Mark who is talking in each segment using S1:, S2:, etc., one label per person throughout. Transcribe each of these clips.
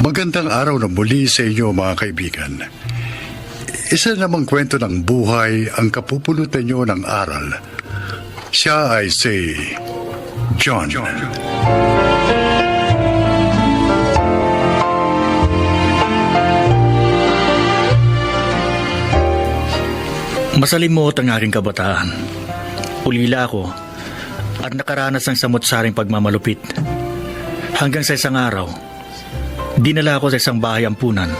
S1: Magandang araw na muli sa inyo mga kaibigan. Isa namang kwento ng buhay ang kapupulutan nyo ng aral. Siya ay si John.
S2: Masalimot ang aking kabataan. Ulila ako at nakaranas ng samot-saring pagmamalupit. Hanggang sa isang araw, dinala ako sa isang bahay ampunan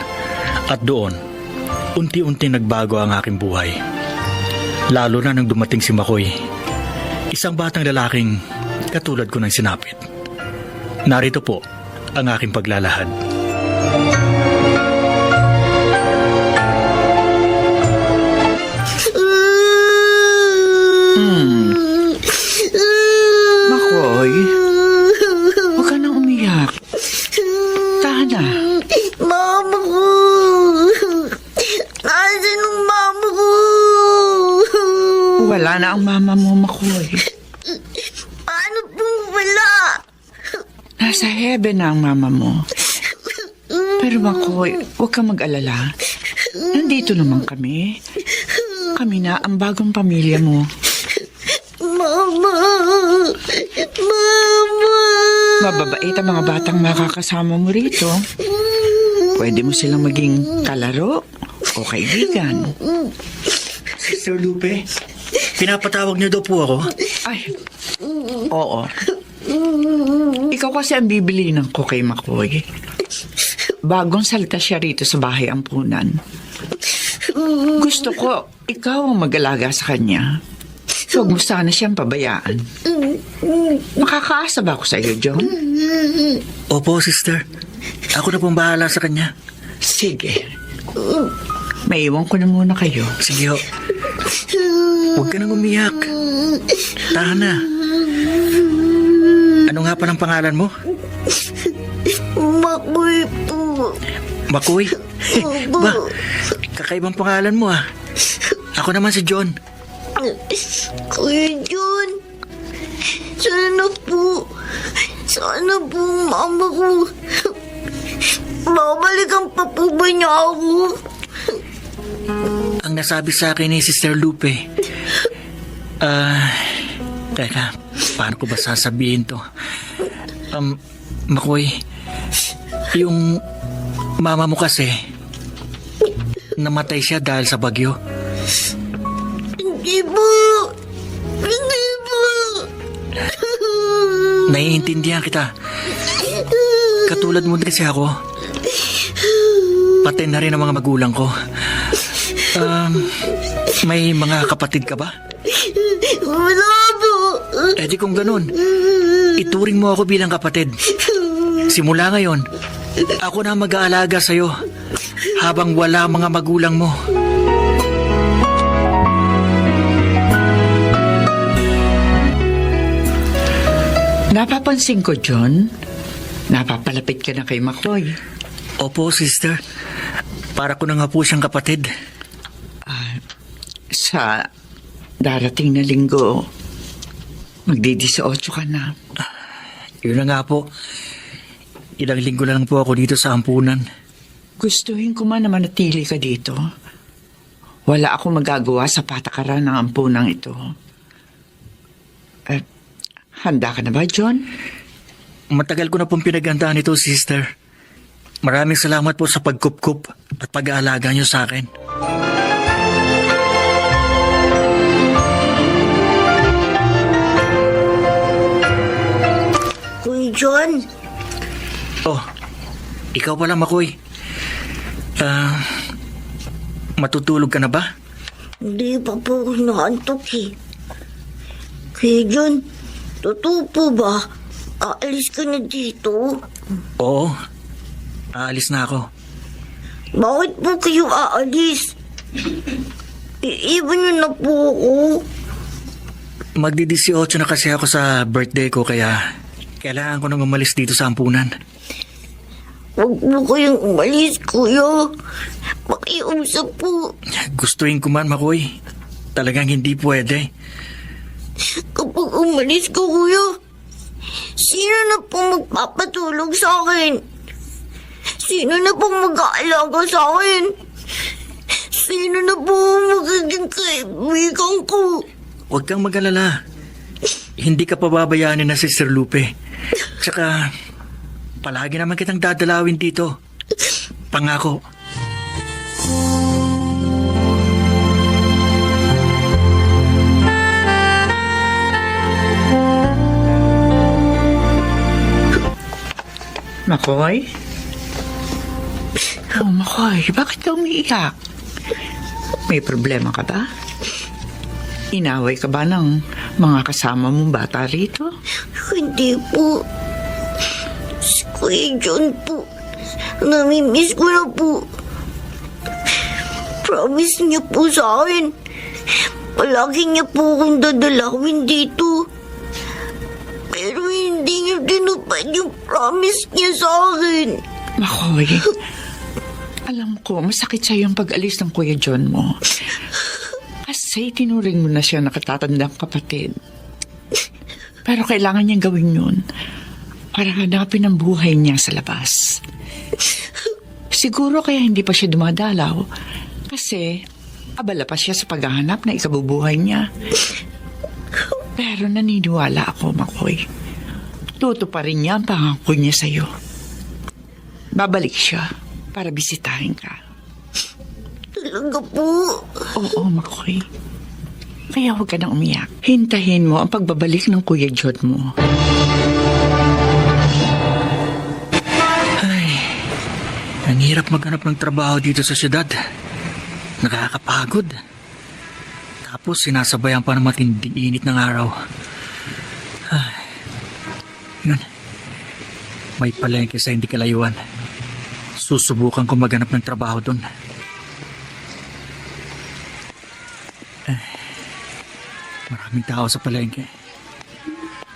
S2: at doon, unti-unti nagbago ang aking buhay. Lalo na nang dumating si Makoy, isang batang lalaking katulad ko ng sinapit. Narito po ang aking paglalahad.
S3: Makoy, huwag ka nang umiyak. Tahan na.
S4: Mama ko! Nasaan ang mama ko?
S3: Wala na ang mama mo, Makoy.
S4: Paano pong wala?
S3: Nasa heaven na ang mama mo. Pero Makoy, huwag ka mag-alala. Nandito naman kami. Kami na ang bagong pamilya mo.
S4: Mama! Mama!
S3: Mababait ang mga batang makakasama mo rito. Pwede mo silang maging kalaro o kaibigan.
S2: Sister Lupe, pinapatawag niyo daw po ako?
S3: Ay, oo. Ikaw kasi ang bibili ng ko kay Makoy. Bagong salita siya rito sa bahay ampunan. Gusto ko, ikaw ang mag-alaga sa kanya. Huwag mo sana siyang pabayaan. Makakaasa ba ako sa iyo, John?
S2: Opo, sister. Ako na pong bahala sa kanya.
S3: Sige. Maiwan ko na muna kayo.
S2: Sige ho. Huwag ka nang umiyak. Tahan na. Ano nga pa ng pangalan mo?
S4: Makoy po.
S2: Makoy? Ba, kakaibang pangalan mo ah. Ako naman si John.
S4: Kuya John, sana po mama ko. Babalikan pa po ba niya ako?
S2: Ang nasabi sa akin ni Sister Lupe. Teka, paano ko ba sasabihin to? Makoy, yung mama mo kasi, namatay siya dahil sa bagyo.
S4: Hindi po. Hindi po.
S2: Naiintindihan kita. Katulad mo din kasi ako. Patay na rin ang mga magulang ko. May mga kapatid ka ba?
S4: Wala po.
S2: Eh di kung ganun, ituring mo ako bilang kapatid. Simula ngayon, ako na mag-aalaga sa'yo habang wala ang mga magulang mo.
S3: Napapansin ko, John, napapalapit ka na kay Makoy.
S2: Opo, sister. Para ko na nga po siyang kapatid.
S3: Sa darating na linggo, magdi-18 ka na.
S2: Yun na nga po. Ilang linggo na lang po ako dito sa ampunan.
S3: Gustuhin ko man na manatili ka dito. Wala akong magagawa sa patakaran ng ampunang ito. Handa ka na ba, John?
S2: Matagal ko na pong pinaghandaan ito, sister. Maraming salamat po sa pagkupkup at pag-aalaga niyo sa akin.
S4: Kuya John,
S2: Oh, ikaw pala, Makoy. Matutulog ka na ba?
S4: hindi pa po ako naantok eh. Kuya John, totoo po ba? Aalis ka na dito?
S2: Oo, aalis na ako.
S4: Bakit po kayo aalis? Iiwan niyo na po ako.
S2: Magdi-18 na kasi ako sa birthday ko kaya kailangan ko nang umalis dito sa ampunan.
S4: Huwag po kayong umalis, kuya. Makiusap po.
S2: Gustuin ko man, Makoy. Talagang hindi pwede.
S4: Kapag umalis ka, kuya, sino na pong magpapatulog sa akin? Sino na pong mag-aalaga sa akin? Sino na pong magiging kaibigan ko?
S2: Huwag kang mag-alala. Hindi ka pababayaan na si Sir Lupe. Tsaka, palagi naman kitang dadalawin dito. Pangako.
S3: Makoy? Oh, Makoy, bakit ka umiiyak? May problema ka ba? Inaway ka ba ng mga kasama mong bata rito?
S4: Hindi po. Si Kuya John po. Namimiss ko na po. Promise niya po sa akin. Palagi niya po akong dadalawin dito. Pero hindi niya tinupad yung promise niya sa akin.
S3: Makoy, alam ko, masakit sa'yo yung pag-alis ng Kuya John mo. Kasi tinuring mo na siya nakatatandang kapatid. Pero kailangan niyang gawin yun para hanapin ang buhay niya sa labas. Siguro kaya hindi pa siya dumadalaw kasi abala pa siya sa paghahanap na ikabubuhay niya. Pero naniniwala ako, Makoy. Tutuparin niya ang pangako niya sa'yo. Babalik siya para bisitahin ka.
S4: Talaga po.
S3: Oo, Makoy. Kaya huwag ka na umiyak. Hintahin mo ang pagbabalik ng Kuya John mo.
S2: Ay, ang hirap maghanap ng trabaho dito sa syudad. Nakakapagod. Tapos sinasabayan pa ng matinding init ng araw. Ay, yun. May palengke sa hindi kalayuan. Susubukan ko maghanap ng trabaho doon. Maraming tao sa palengke.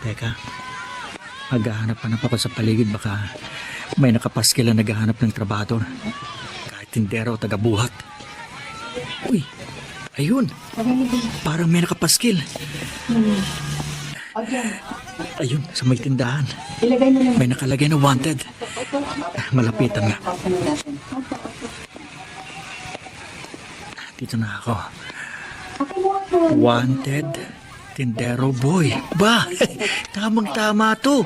S2: Teka, maghahanap ako sa paligid. Baka may nakapaskil na naghahanap ng trabaho. Kahit tindero o taga-buhat. Uy, ayun. Parang may nakapaskil. Ayun, sa may tindahan. May nakalagay na wanted. Malapitan na. Dito na ako. Wanted Tindero Boy. Ba, tamang-tama to.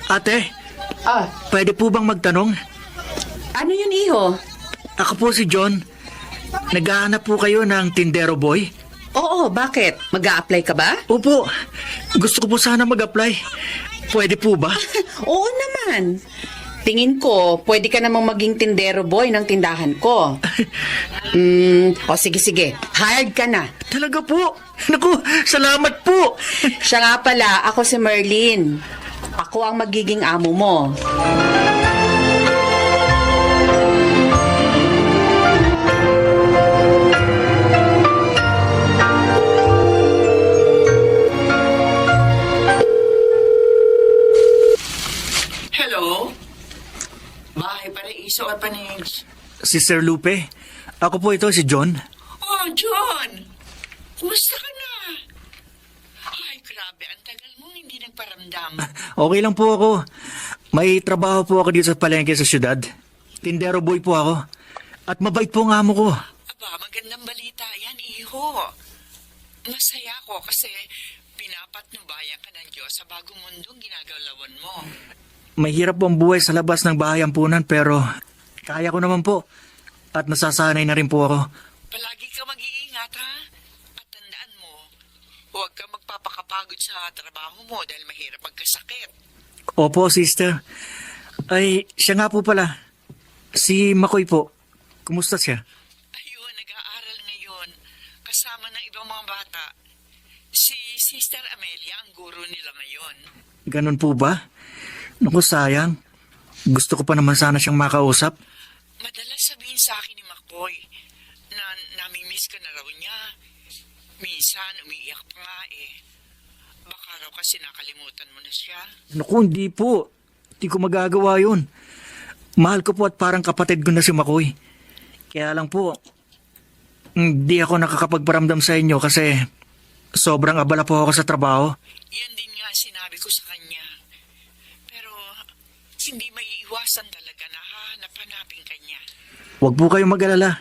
S2: Ate, pwede po bang magtanong?
S5: Ano yun, iho?
S2: Ako po si John. Naghahanap po kayo ng Tindero Boy?
S5: Oo, bakit? Mag-a-apply ka ba?
S2: Opo, gusto ko po sana mag-apply. Pwede po ba?
S5: Oo naman. Tingin ko, pwede ka namang maging tindero boy ng tindahan ko. Sige. Hired ka na.
S2: Talaga po? Naku, salamat po.
S5: Siya nga pala, ako si Merlin. Ako ang magiging amo mo.
S3: Hello? Bahay Paraiso at Panig.
S2: Si Sir Lupe. Ako po ito, si John.
S3: Oh, John! Kumusta ka na? Ay, grabe. Ang tagal mo hindi nagparamdam.
S2: Okay lang po ako. May trabaho po ako dito sa palengke sa syudad. Tindero boy po ako. At mabait po ang amo ko.
S3: Aba, magandang balita yan, iho. Masaya ako kasi pinapatnubayan ka ng Diyos sa bagong mundong ginagalawan mo.
S2: Mahirap po ang buhay sa labas ng bahay ampunan pero kaya ko naman po. At nasasanay na rin po ako.
S3: Palagi ka mag-iingat, ha? At tandaan mo, huwag ka magpapakapagod sa trabaho mo dahil mahirap magkasakit.
S2: Opo, sister. Ay, siya nga po pala. Si Makoy po. Kumusta siya?
S3: Ayun, nag-aaral ngayon. Kasama ng ibang mga bata. Si Sister Amelia ang guro nila ngayon.
S2: Ganun po ba? Naku, sayang. Gusto ko pa naman sana siyang makausap.
S3: Madalas sabihin sa akin ni Makoy na namimiss ka na raw niya. Minsan, umiiyak pa nga eh. Baka raw kasi nakalimutan mo na siya.
S2: Naku, hindi po. Hindi ko magagawa yun. Mahal ko po at parang kapatid ko na si Makoy. Kaya lang po, Hindi ako nakakapagparamdam sa inyo kasi sobrang abala po ako sa trabaho.
S3: Yan din nga sinabi ko sa kanya. Pero hindi may iwasan talaga na hahanap-hanapin kanya.
S2: Huwag po kayong mag-alala.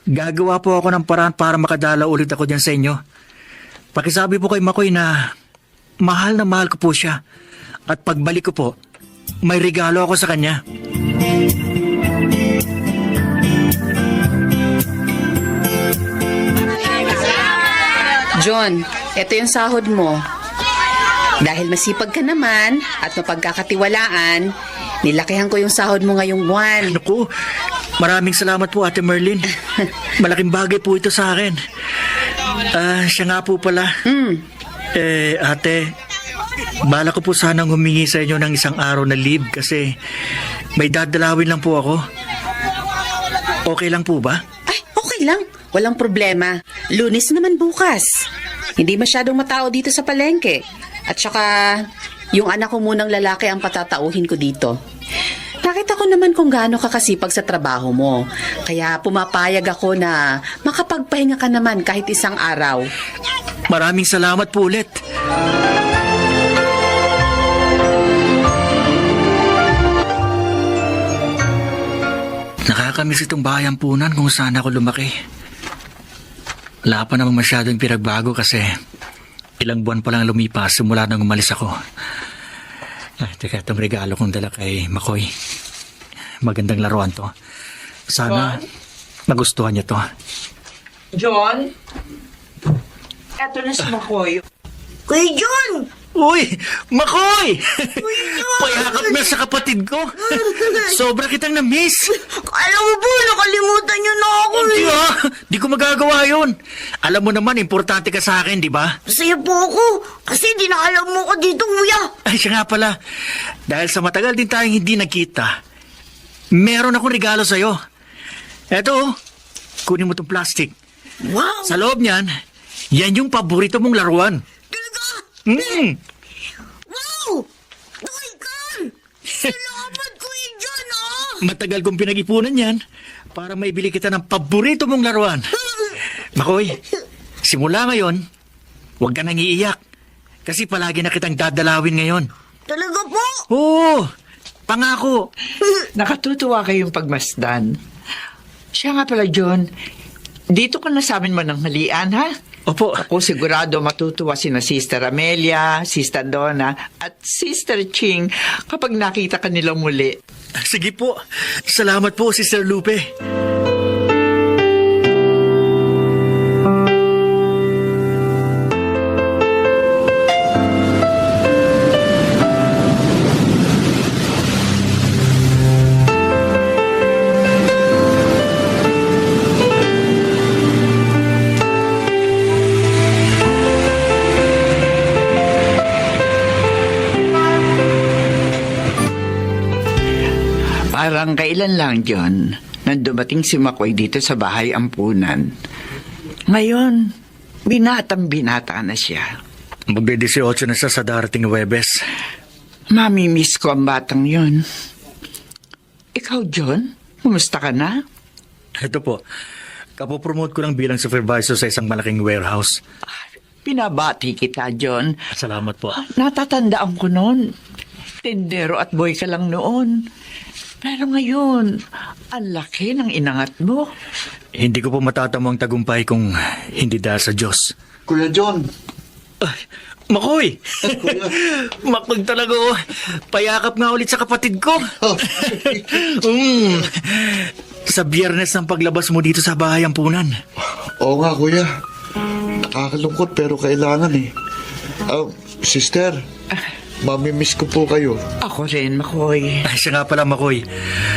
S2: Gagawa po ako ng paraan para makadala ulit ako dyan sa inyo. Pakisabi po kay Makoy na mahal ko po siya. At pagbalik ko po, may regalo ako sa kanya.
S5: John, ito yung sahod mo. Dahil masipag ka naman at mapagkakatiwalaan, nilakihan ko yung sahod mo ngayong buwan.
S2: Naku, maraming salamat po Ate Merlin. Malaking bagay po ito sa akin. Siya nga po pala. Ate, bala ko po sanang humingi sa inyo ng isang araw na leave kasi may dadalawin lang po ako. Okay lang po ba?
S5: Ay, okay lang. Walang problema. Lunes naman bukas. Hindi masyadong matao dito sa palengke. At saka, yung anak ko munang lalaki ang patatauhin ko dito. Nakita ko naman kung gaano ka kasipag sa trabaho mo. Kaya pumapayag ako na makapagpahinga ka naman kahit isang araw.
S2: Maraming salamat po ulit. Nakakamiss itong bahay ampunan kung saan ako lumaki. Wala pa namang masyadong pinagbago kasi ilang buwan pa lang lumipas simula nang umalis ako. Teka, itong regalo kong dala kay Makoy. Magandang laruan to. Sana magustuhan niya to.
S3: John? Eto na si Makoy.
S4: Kuya John!
S2: Uy! Makoy! Payakap na sa kapatid ko. Sobra kitang na-miss.
S4: Alam mo po, nakalimutan niyo na ako
S2: Di
S4: eh.
S2: di ko magagawa yun. Alam mo naman, importante ka sa akin, di ba?
S4: Masaya po ako kasi di na alam mo ko dito, kuya.
S2: Ay, siya nga pala. Dahil sa matagal din tayong hindi nagkita, meron akong regalo sa'yo. Eto, kunin mo itong plastic.
S4: Wow!
S2: Sa loob niyan, yan yung paborito mong laruan.
S4: Talaga? Wow! Taykan! Salamat, Kuya John, ah!
S2: Matagal kong pinag-ipunan yan para maibili kita ng paborito mong laruan. Makoy, simula ngayon, huwag ka nang iiyak. Kasi palagi na kitang dadalawin ngayon.
S4: Talaga po?
S2: Oo, pangako.
S3: Nakatutuwa kayong pagmasdan. Siya nga pala, John. Dito ka na sa amin mananghalian, ha?
S2: Opo.
S3: Ako sigurado matutuwa sina Sister Amelia, Sister Donna, at Sister Ching kapag nakita ka nila muli.
S2: Sige po. Salamat po, Sister Lupe.
S3: Parang kailan lang, John, nang dumating si Makoy dito sa bahay ampunan. Ngayon, binatang-binata na siya.
S2: Magbe-18 na siya sa darating Huwebes.
S3: Mami-miss ko ang batang yon. Ikaw, John, kumusta ka na?
S2: Ito po, kapopromote ko lang bilang supervisor sa isang malaking warehouse.
S3: Pinabati kita, John.
S2: Salamat po.
S3: Natatandaan ko noon. Tindero at boy ka lang noon. Pero ngayon, ang laki ng inangat mo.
S2: Hindi ko po matatamo ang tagumpay kung hindi dahil sa Diyos.
S6: Kuya John,
S2: Ay, Makoy! Makoy talaga oh. Payakap nga ulit sa kapatid ko. Sa Biyernes ng paglabas mo dito sa bahay ampunan.
S6: oo nga kuya. Nakakalungkot pero kailangan eh. Sister, mamimiss ko po kayo.
S3: Ako rin, Makoy.
S2: Ay, siya nga pala, Makoy.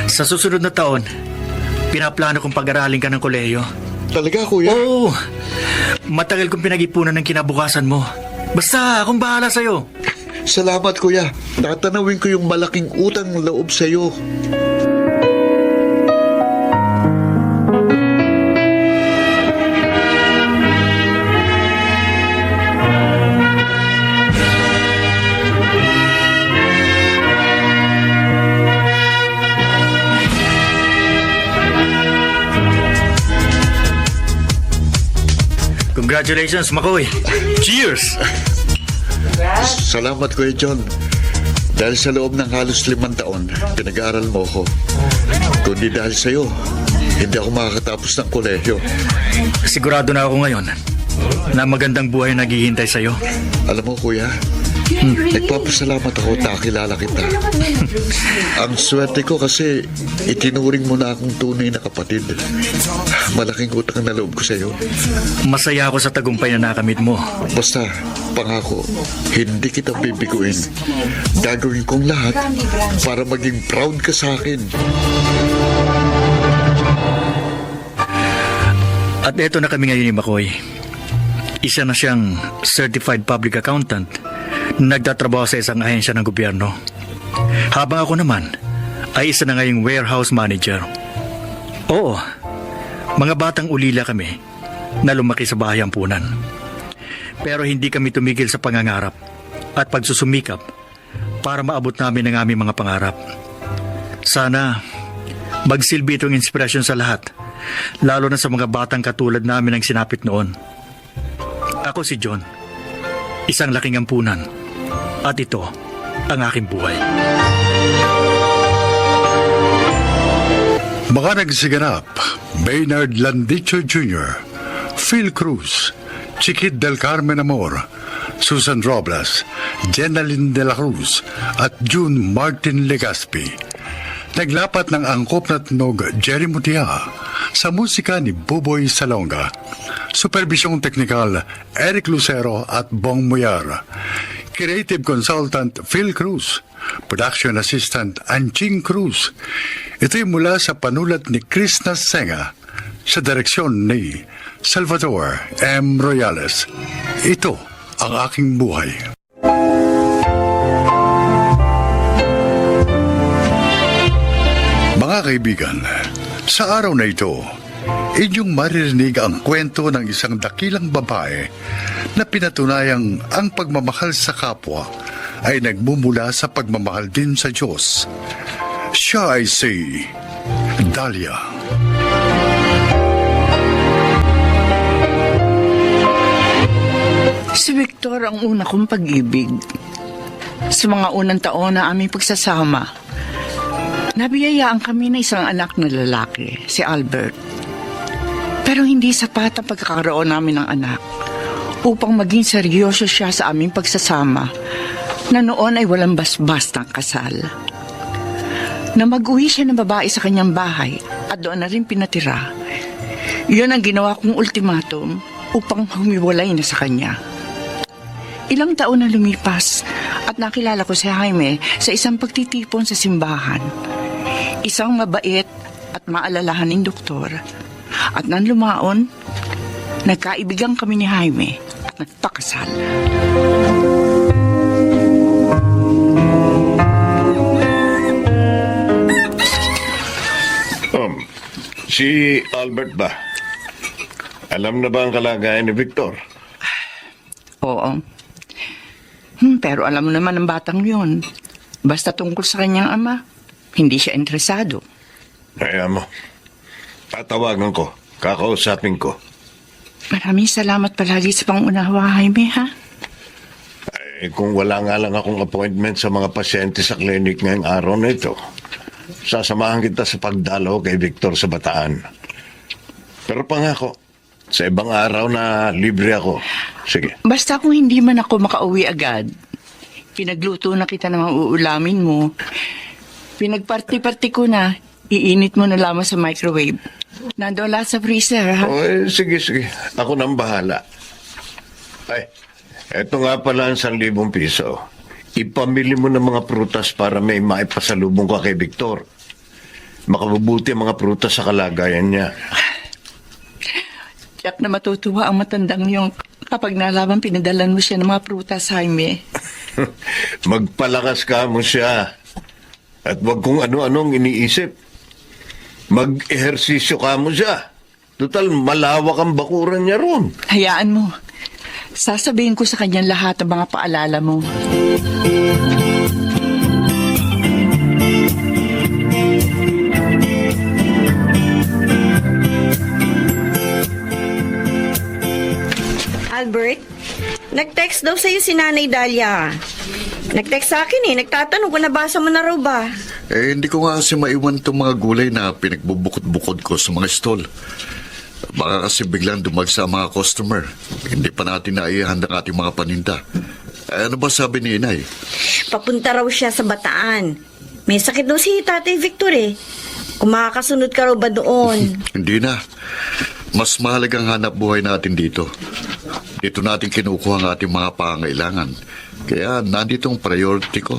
S2: Sa susunod na taon, pinaplano kong pag-aralin ka ng kolehiyo.
S6: Talaga kuya?
S2: Oo. Matagal kong pinag-ipunan ng kinabukasan mo. Basta, akong bahala sa'yo.
S6: Salamat kuya. Tatanawin ko yung malaking utang loob sa'yo.
S2: Congratulations, Makoy. Cheers!
S6: Salamat, Kuya John. Dahil sa loob ng halos 5 taon, pinag-aaral mo ko. Kundi dahil sa'yo, hindi ako makakatapos ng kolehiyo.
S2: Sigurado na ako ngayon na magandang buhay ang naghihintay sa'yo.
S6: Alam mo, Kuya, nagpapasalamat ako at nakilala kita. Ang swerte ko kasi itinuring mo na akong tunay na kapatid. Malaking utang na loob ko sa'yo.
S2: Masaya ako sa tagumpay na nakamit mo.
S6: Basta, pangako, hindi kita bibiguin. Gagawin kong lahat para maging proud ka sa akin.
S2: At eto na kami ngayon ni Makoy. Isa na siyang certified public accountant na nagtatrabaho sa isang ahensya ng gobyerno. Habang ako naman ay isa na ngayong warehouse manager. Oo, mga batang ulila kami na lumaki sa bahay ampunan. Pero hindi kami tumigil sa pangangarap at pagsusumikap para maabot namin ang aming mga pangarap. Sana magsilbi itong inspirasyon sa lahat, lalo na sa mga batang katulad namin ang sinapit noon. Ako si John, isang laking ampunan, at ito ang aking buhay.
S1: Mga nagsiganap, Maynard Landicho Jr., Phil Cruz, Chiquit del Carmen Amor, Susan Robles, Jenaline de la Cruz, at June Martin Legaspi. Naglapat ng angkop na tunog Jerry Mutia sa musika ni Buboy Salonga. Supervisyong teknikal Eric Lucero at Bong Muyar. Creative Consultant Phil Cruz. Production Assistant Anching Cruz. Ito'y mula sa panulat ni Chris Nasenga sa direksyon ni Salvador M. Royales. Ito ang aking buhay. Mga kaibigan, sa araw na ito, inyong maririnig ang kwento ng isang dakilang babae na pinatunayang ang pagmamahal sa kapwa ay nagmumula sa pagmamahal din sa Diyos. Siya ay si Dahlia.
S3: Si Victor ang una kong pag-ibig. Sa mga unang taon na aming pagsasama, nabiyayaan kami ng isang anak na lalaki, si Albert. Pero hindi sapat ang pagkakaroon namin ng anak upang maging seryoso siya sa aming pagsasama na noon ay walang basbas ng kasal. Na mag-uwi siya ng babae sa kanyang bahay at doon na rin pinatira. Iyon ang ginawa kong ultimatum upang humiwalay na sa kanya. Ilang taon na lumipas at nakilala ko si Jaime sa isang pagtitipon sa simbahan. Isang mabait at maalalahaning doktor. At nang lumaon, nagkaibigan kami ni Jaime at nagpakasal.
S7: Si Albert ba? Alam na ba ang kalagayan ni Victor?
S3: Oo. Pero alam mo naman ang batang yun. Basta tungkol sa kanyang ama, hindi siya interesado.
S7: Kaya mo. Tatawagan ko. Kakausapin ko.
S3: Maraming salamat palagi sa pangunawa, Jaime, ha?
S7: Kung wala nga lang akong appointment sa mga pasyente sa klinik ngayong araw na ito, sasamahan kita sa pagdalaw kay Victor sa Bataan. Pero pangako, sa ibang araw na libre ako. Sige.
S3: Basta kung hindi man ako makauwi agad, pinagluto na kita ng mga uulamin mo. Pinagparti-parti ko na, iinit mo na lamang sa microwave. Nandoon lahat sa freezer, ha?
S7: Sige. Ako nang bahala. Ay, eto nga pala ang 1,000 piso. Ipamili mo ng mga prutas para may maipasalubong ka kay Victor. Makabubuti ang mga prutas sa kalagayan niya.
S3: Tiyak na matutuwa ang matandang yung kapag nalaman pinadalan mo siya ng mga prutas, Jaime.
S7: Magpalakas ka mo siya. At wag kung ano-anong iniisip. Mag-ehersisyo ka mo siya. Total, malawak ang bakuran niya ron.
S3: Hayaan mo. Sasabihin ko sa kanya lahat ng mga paalala mo.
S4: Albert, nag-text daw sa'yo si Nanay Dahlia. Nag-text sa akin nagtatanong kung nabasa mo na raw ba.
S6: Hindi ko nga kasi maiwan itong mga gulay na pinagbubukod-bukod ko sa mga stall. Baka kasi biglang dumagsa ang mga customer. Hindi pa natin naihanda ang ating mga paninda. Ano ba sabi ni Inay?
S4: Papunta raw siya sa Bataan. May sakit daw si Tatay Victor Kung makakasunod ka raw ba doon?
S6: Hindi na. Mas mahalagang hanap buhay natin dito. Dito natin kinukuha ang ating mga pangailangan. Kaya nandito ang priority ko.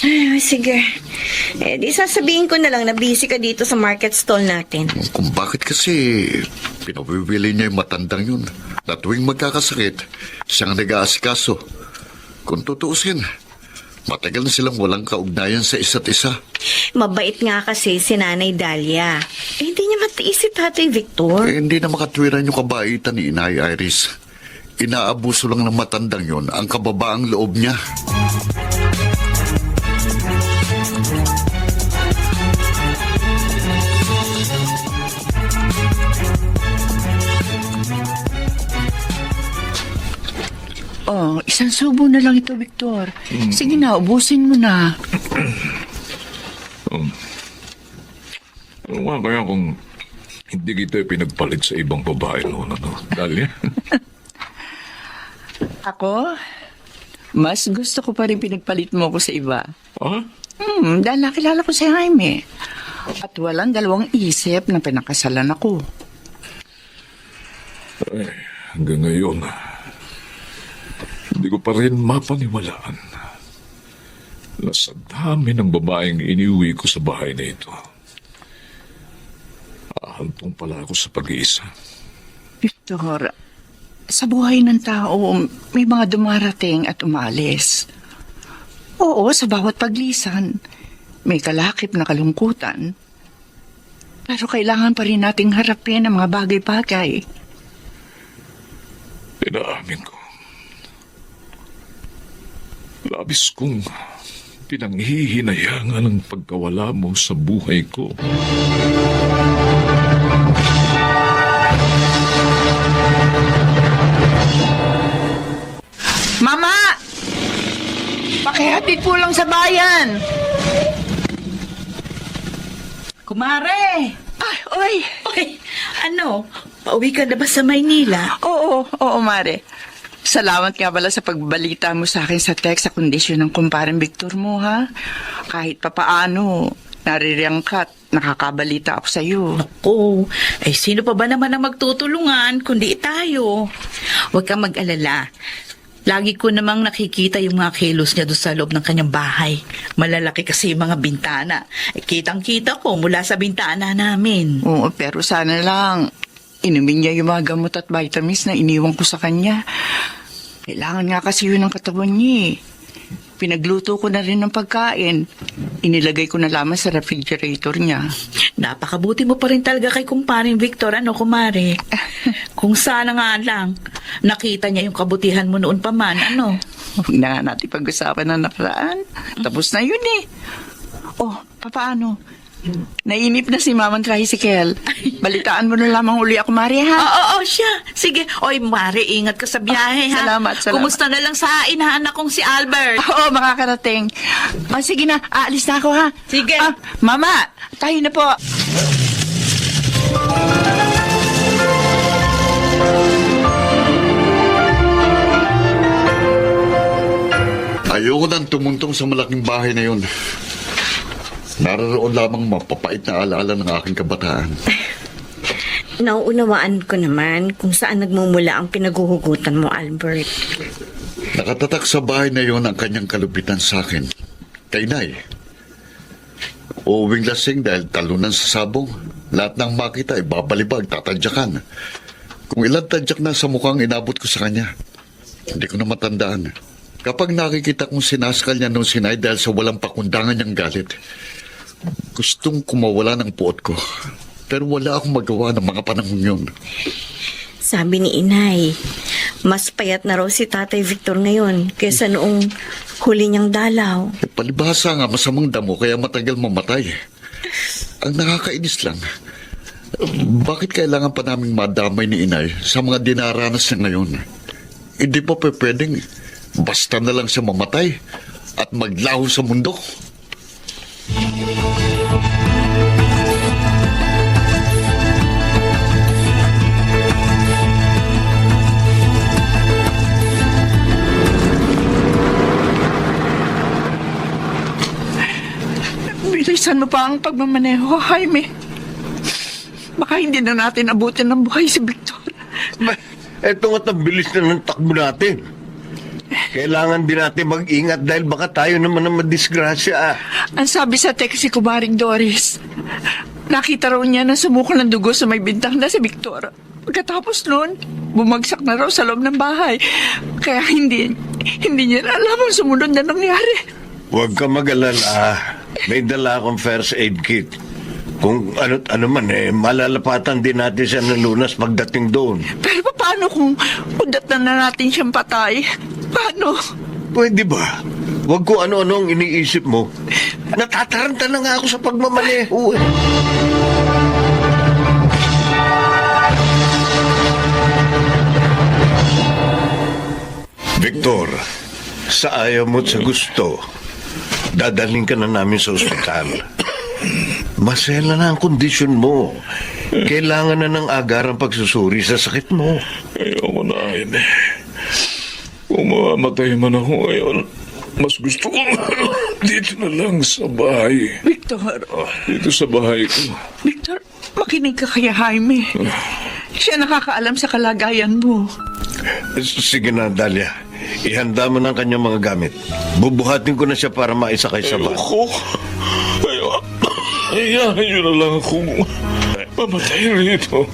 S4: Ay, sige. Di sasabihin ko na lang na busy ka dito sa market stall natin.
S6: Kung bakit kasi pinapibili niya yung matandang yun. Na tuwing magkakasakit, siyang nag-aasikaso. Kung tutuusin, matagal na silang walang kaugnayan sa isa't isa.
S4: Mabait nga kasi si Nanay Dahlia. Hindi niya matiis si Tatay Victor.
S6: Hindi na makatwiran yung kabaitan ni Inay Iris. Inaabuso lang ng matandang yun ang kababaang loob niya.
S3: Oh, isang subo na lang ito, Victor. Sige na, ubusin mo na.
S8: Ano nga kaya kung hindi kita pinagpalit sa ibang babae noon, Dahlia?
S3: Ako, mas gusto ko pa rin pinagpalit mo ko sa iba.
S8: Ha?
S3: Dahil nakilala ko si Jaime. At walang dalawang isip na pinakasalan ako.
S8: Ay, hanggang ngayon, hindi ko pa rin mapaniwalaan na sa dami ng babaeng iniuwi ko sa bahay na ito, ahantong pala ako sa pag-iisa.
S3: Victor, sa buhay ng tao, may mga dumarating at umalis. Oo, sa bawat paglisan, may kalakip na kalungkutan. Pero kailangan pa rin nating harapin ang mga bagay-bagay.
S8: Inaamin ko. Labis kong pinanghihinayangan ang pagkawala mo sa buhay ko.
S3: Mama! Pakihatid po lang sa bayan!
S9: Kumare!
S3: Ay, oy!
S9: Oy, ano? Pauwi ka na ba sa Maynila?
S3: Oo, Mare. Salamat nga pala sa pagbalita mo sa akin sa text sa kondisyon ng kumparing Victor mo, ha? Kahit papaano, naririyang ka at nakakabalita ako sa iyo.
S9: Naku, ay sino pa ba naman ang magtutulungan kundi tayo? Huwag kang mag-alala. Lagi ko namang nakikita yung mga kilos niya doon sa loob ng kanyang bahay. Malalaki kasi yung mga bintana. Kitang-kita ko mula sa bintana namin.
S3: Oo, pero sana lang inumin niya yung mga gamot at vitamins na iniwan ko sa kanya. Kailangan nga kasi yun ang katawan niya. Pinagluto ko na rin ng pagkain. Inilagay ko na lamang sa refrigerator niya.
S9: Napakabuti mo pa rin talaga kay kumparing Victor, ano, kumare? Kung sana nga lang, nakita niya yung kabutihan mo noon pa man, ano?
S3: Huwag na nga natin pag-usapan ng nakaraan. Tapos na yun eh. Oh, paano? Nainip na si Mamang Tricycle. Balitaan mo na lamang uli ako, Mari, ha?
S9: Oo, siya. Sige. Oy, Mare, ingat ka sa biyahe, ha?
S3: Salamat.
S9: Kumusta na lang sa inaanak kong si Albert?
S3: Oo, makakarating. Sige na, aalis na ako, ha?
S9: Sige.
S3: Mama, tayo na po.
S6: Ayoko nang tumuntong sa malaking bahay na yun. Naroon lamang mapapait na alaala ng aking kabataan.
S4: Nauunawaan ko naman kung saan nagmumula ang pinaguhugutan mo, Albert.
S6: Nakatatak sa bahay na yon ang kanyang kalupitan sa akin. Kay Nay. Uuwing lasing dahil talunan sa sabong. Lahat ng makita ay babalibag, tatadyakan. Kung ilang tadyak na sa mukhang inabot ko sa kanya, hindi ko na matandaan. Kapag nakikita kong sinaskal niya nung sinay dahil sa walang pakundangan niyang galit, gustong kumawala ng puot ko. Pero wala akong magawa ng mga panahon yun.
S4: Sabi ni Inay, mas payat na raw si Tatay Victor ngayon kaysa noong huli niyang dalaw.
S6: Palibhasa nga masamang damo kaya matagal mamatay. Ang nakakainis lang, bakit kailangan pa naming madamay ni Inay sa mga dinaranas niya ngayon? Hindi pa pwedeng basta na lang siya mamatay at maglaho sa mundo.
S3: Bilisan mo pa ang pagmamaneho, Jaime. Baka hindi na natin abutin ng buhay si Victor.
S7: Eto nga't ang bilis na ng takbo natin. Kailangan din natin mag-ingat dahil baka tayo naman ang madisgrasya.
S3: Ang sabi sa text si Kumaring Doris, nakita raw niya na sumuko ng dugo sa may bintang na si Victor. Pagkatapos noon, bumagsak na raw sa loob ng bahay. Kaya hindi niya na alam ang sumunod na nangyari.
S7: Huwag ka mag-alala. May dala akong first aid kit. Kung ano man malalapatan din natin siya ng lunas pagdating doon.
S3: Pero paano kung udatan na natin siyang patay? Paano?
S7: Pwede ba? Huwag ko ano-ano ang iniisip mo. Natataranta na nga ako sa pagmamaneho eh. Victor, sa ayaw mo't sa gusto, dadalhin ka na namin sa ospital. Masela na ang kondisyon mo. Kailangan na ng agarang pagsusuri sa sakit mo.
S8: Ayoko na, Jaime. Kung mamamatay man ako ngayon, mas gusto ko dito na lang sa bahay.
S3: Victor,
S8: Dito sa bahay ko.
S3: Victor, makinig ka kaya, Jaime. Siya nakakaalam sa kalagayan mo.
S7: Sige na, Dalia. Ihanda mo ng kanyang mga gamit. Bubuhatin ko na siya para maisakay sa bus.
S8: Ayaw nyo na lang akong mamatay rito.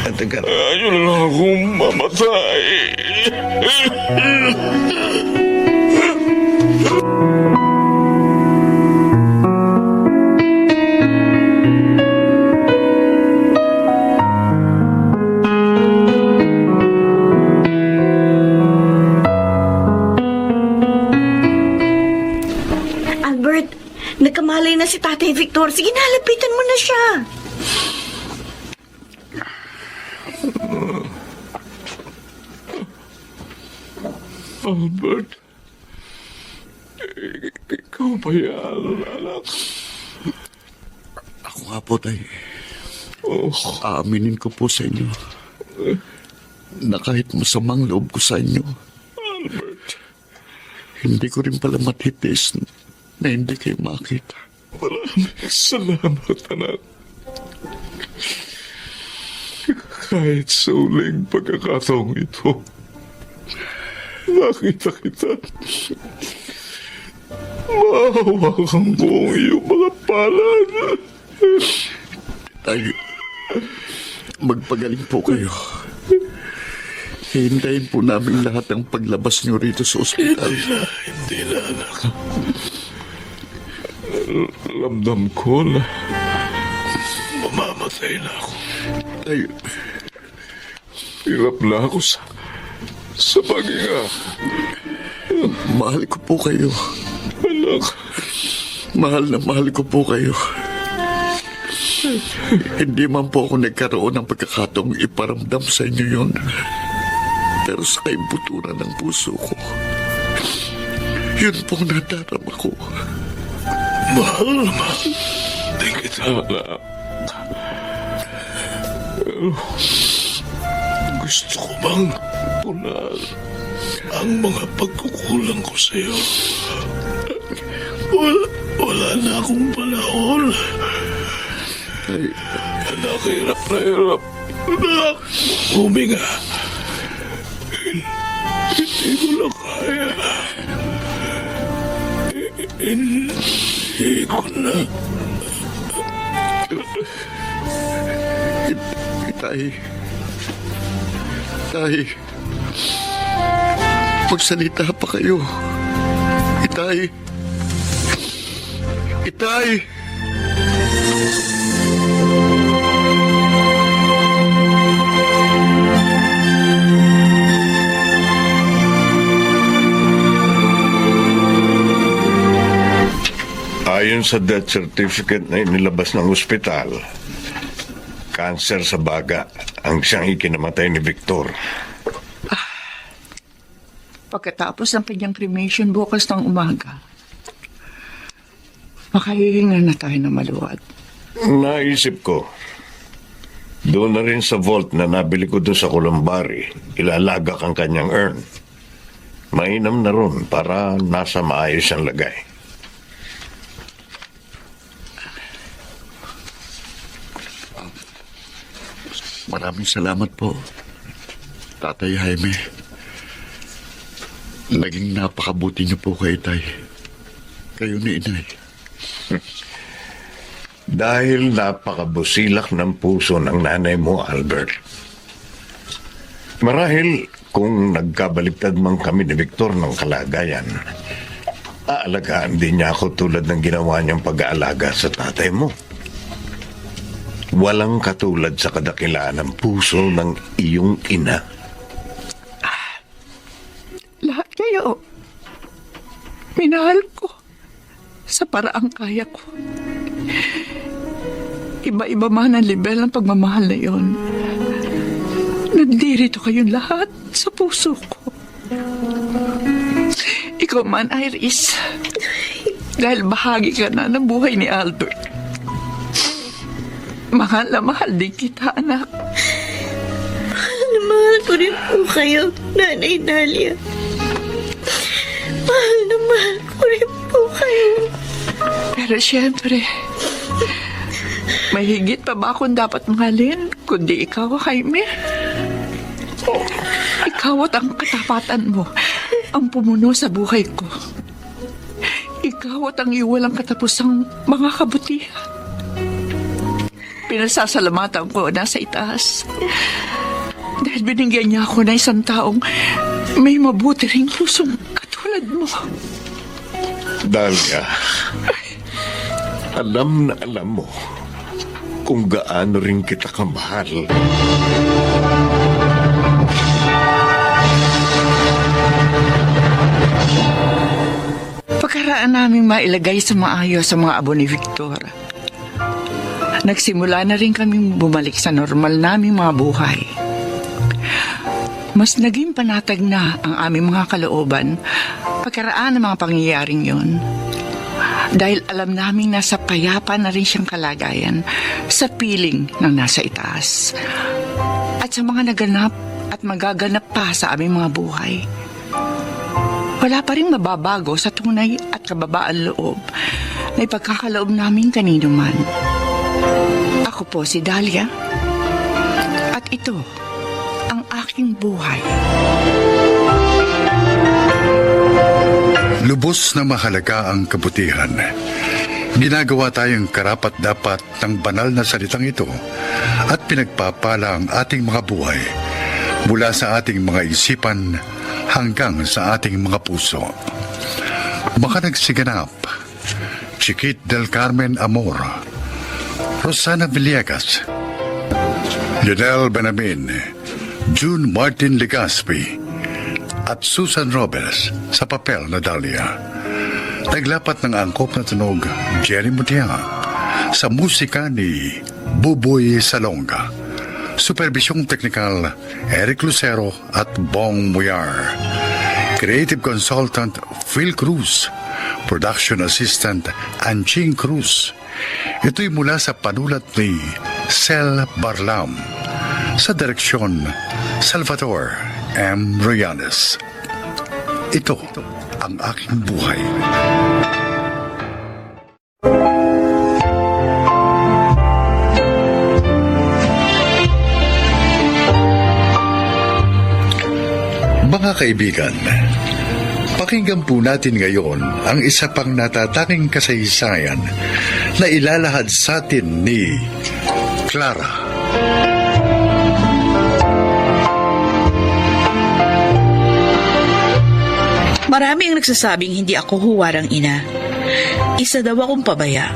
S7: Teka.
S8: Ayaw na lang akong mamatay.
S4: Albert, nagkamalay na si Tatay Victor. Sige na, lapitan mo na siya.
S8: Albert, ikaw ba yan, anak?
S6: Ako nga po, tay.
S8: Oh,
S6: Aaminin ko po sa inyo na kahit masamang loob ko sa inyo,
S8: Albert,
S6: hindi ko rin pala matitis na hindi kayo makita.
S8: maraming salamat, anak. Kahit sa uling pagkakataong ito, nakita kita. Mahawakan ko ang iyong mga palad.
S6: Tay, magpagaling po kayo. Hintayin po namin lahat ang paglabas niyo rito sa ospital.
S8: Hindi na, anak. Ramdam ko na mamamatay na ako.
S6: Tay,
S8: Hirap na ako sa paghinga.
S6: mahal ko po kayo.
S8: Anak,
S6: Mahal na mahal ko po kayo. Hindi man po ako nagkaroon ng pagkakataong iparamdam sa inyo yun. Pero sa kaibuturan ng puso ko, yun pong nadarama ko.
S8: mahal naman din kita, anak. Pero gusto ko bang punan ang mga pagkukulang ko sa'yo? Wala na akong panahon.
S6: Tay,
S8: Anak, hirap na hirap. Anak, huminga. Hindi ko na kaya. Hindi ko na.
S6: Tay, Tay, magsalita pa kayo. Itay, Itay!
S7: Ayon sa death certificate na inilabas ng ospital, kanser sa baga ang siyang ikinamatay ni Victor.
S3: Pagkatapos ng kanyang cremation bukas ng umaga, makahihinga na tayo ng maluwag.
S7: Naisip ko, doon na rin sa vault na nabili ko doon sa Columbari, ilalagak ang kanyang urn. Mainam na ron para nasa maayos ang lagay.
S6: Maraming salamat po, Tatay Jaime. Naging napakabuti niyo po kay Tay. Kayo ni Inay.
S7: Dahil napakabusilak ng puso ng nanay mo, Albert. Marahil kung nagkabaliktad man kami ni Victor ng kalagayan, aalagaan din niya ako tulad ng ginawa niyang pag-aalaga sa tatay mo. Walang katulad sa kadakilaan ng puso ng iyong ina.
S3: Lahat kayo, minahal ko sa paraang kaya ko. Iba-iba man ang level ng pagmamahal na yon. Nandirito kayong lahat sa puso ko. Ikaw man, Iris, dahil bahagi ka na ng buhay ni Albert. Mahal na mahal din kita, anak.
S4: Mahal ko rin po kayo, Nanay Dalia. Mahal ko rin po kayo.
S3: Pero siyempre, may higit pa ba akong dapat mahalin kundi ikaw, Jaime? Ikaw at ang katapatan mo ang pumuno sa buhay ko. Ikaw at ang iwalang katapusang mga kabutihan. Pinasasalamatan ko na sa itaas dahil binigyan niya ako na isang taong may mabuti ring pusong katulad mo.
S7: Dalia, alam na alam mo kung gaano rin kita kamahal.
S3: Pagkaraan namin mailagay sa maayos sa mga abo ni Victor, nagsimula na rin kaming bumalik sa normal naming mga buhay. Mas naging panatag na ang aming mga kalooban pagkaraan ng mga pangyayaring yon. Dahil alam naming nasa payapa na rin siyang kalagayan sa piling ng nasa itaas. At sa mga naganap at magaganap pa sa aming mga buhay. Wala pa rin mababago sa tunay at kababaan loob na ipagkakaloob namin kanino man. Ako po si Dalia at ito ang aking buhay.
S1: Lubos na mahalaga ang kabutihan. Ginagawa tayong karapat-dapat ng banal na salitang ito at pinagpapala ang ating mga buhay mula sa ating mga isipan hanggang sa ating mga puso. Makanagsiganap, Chiquit del Carmen Amor, Rosana Villegas, Lionel Benamin, June Martin Legaspi, at Susan Robles sa papel na Dalia. Naglapat ng angkop na tunog Jerry Mutia sa musika ni Buboy Salonga. Supervisyong teknikal Eric Lucero at Bong Muyar. Creative Consultant Phil Cruz. Production Assistant Anching Cruz. Ito'y mula sa panulat ni Sel Barlam. Sa direksyon Salvador M. Royanes. Ito ang aking buhay. Mga kaibigan, pakinggan po natin ngayon ang isa pang natataking kasaysayan na ilalahad sa atin ni Clara.
S9: Marami ang nagsasabing hindi ako huwarang ina. Isa daw akong pabaya.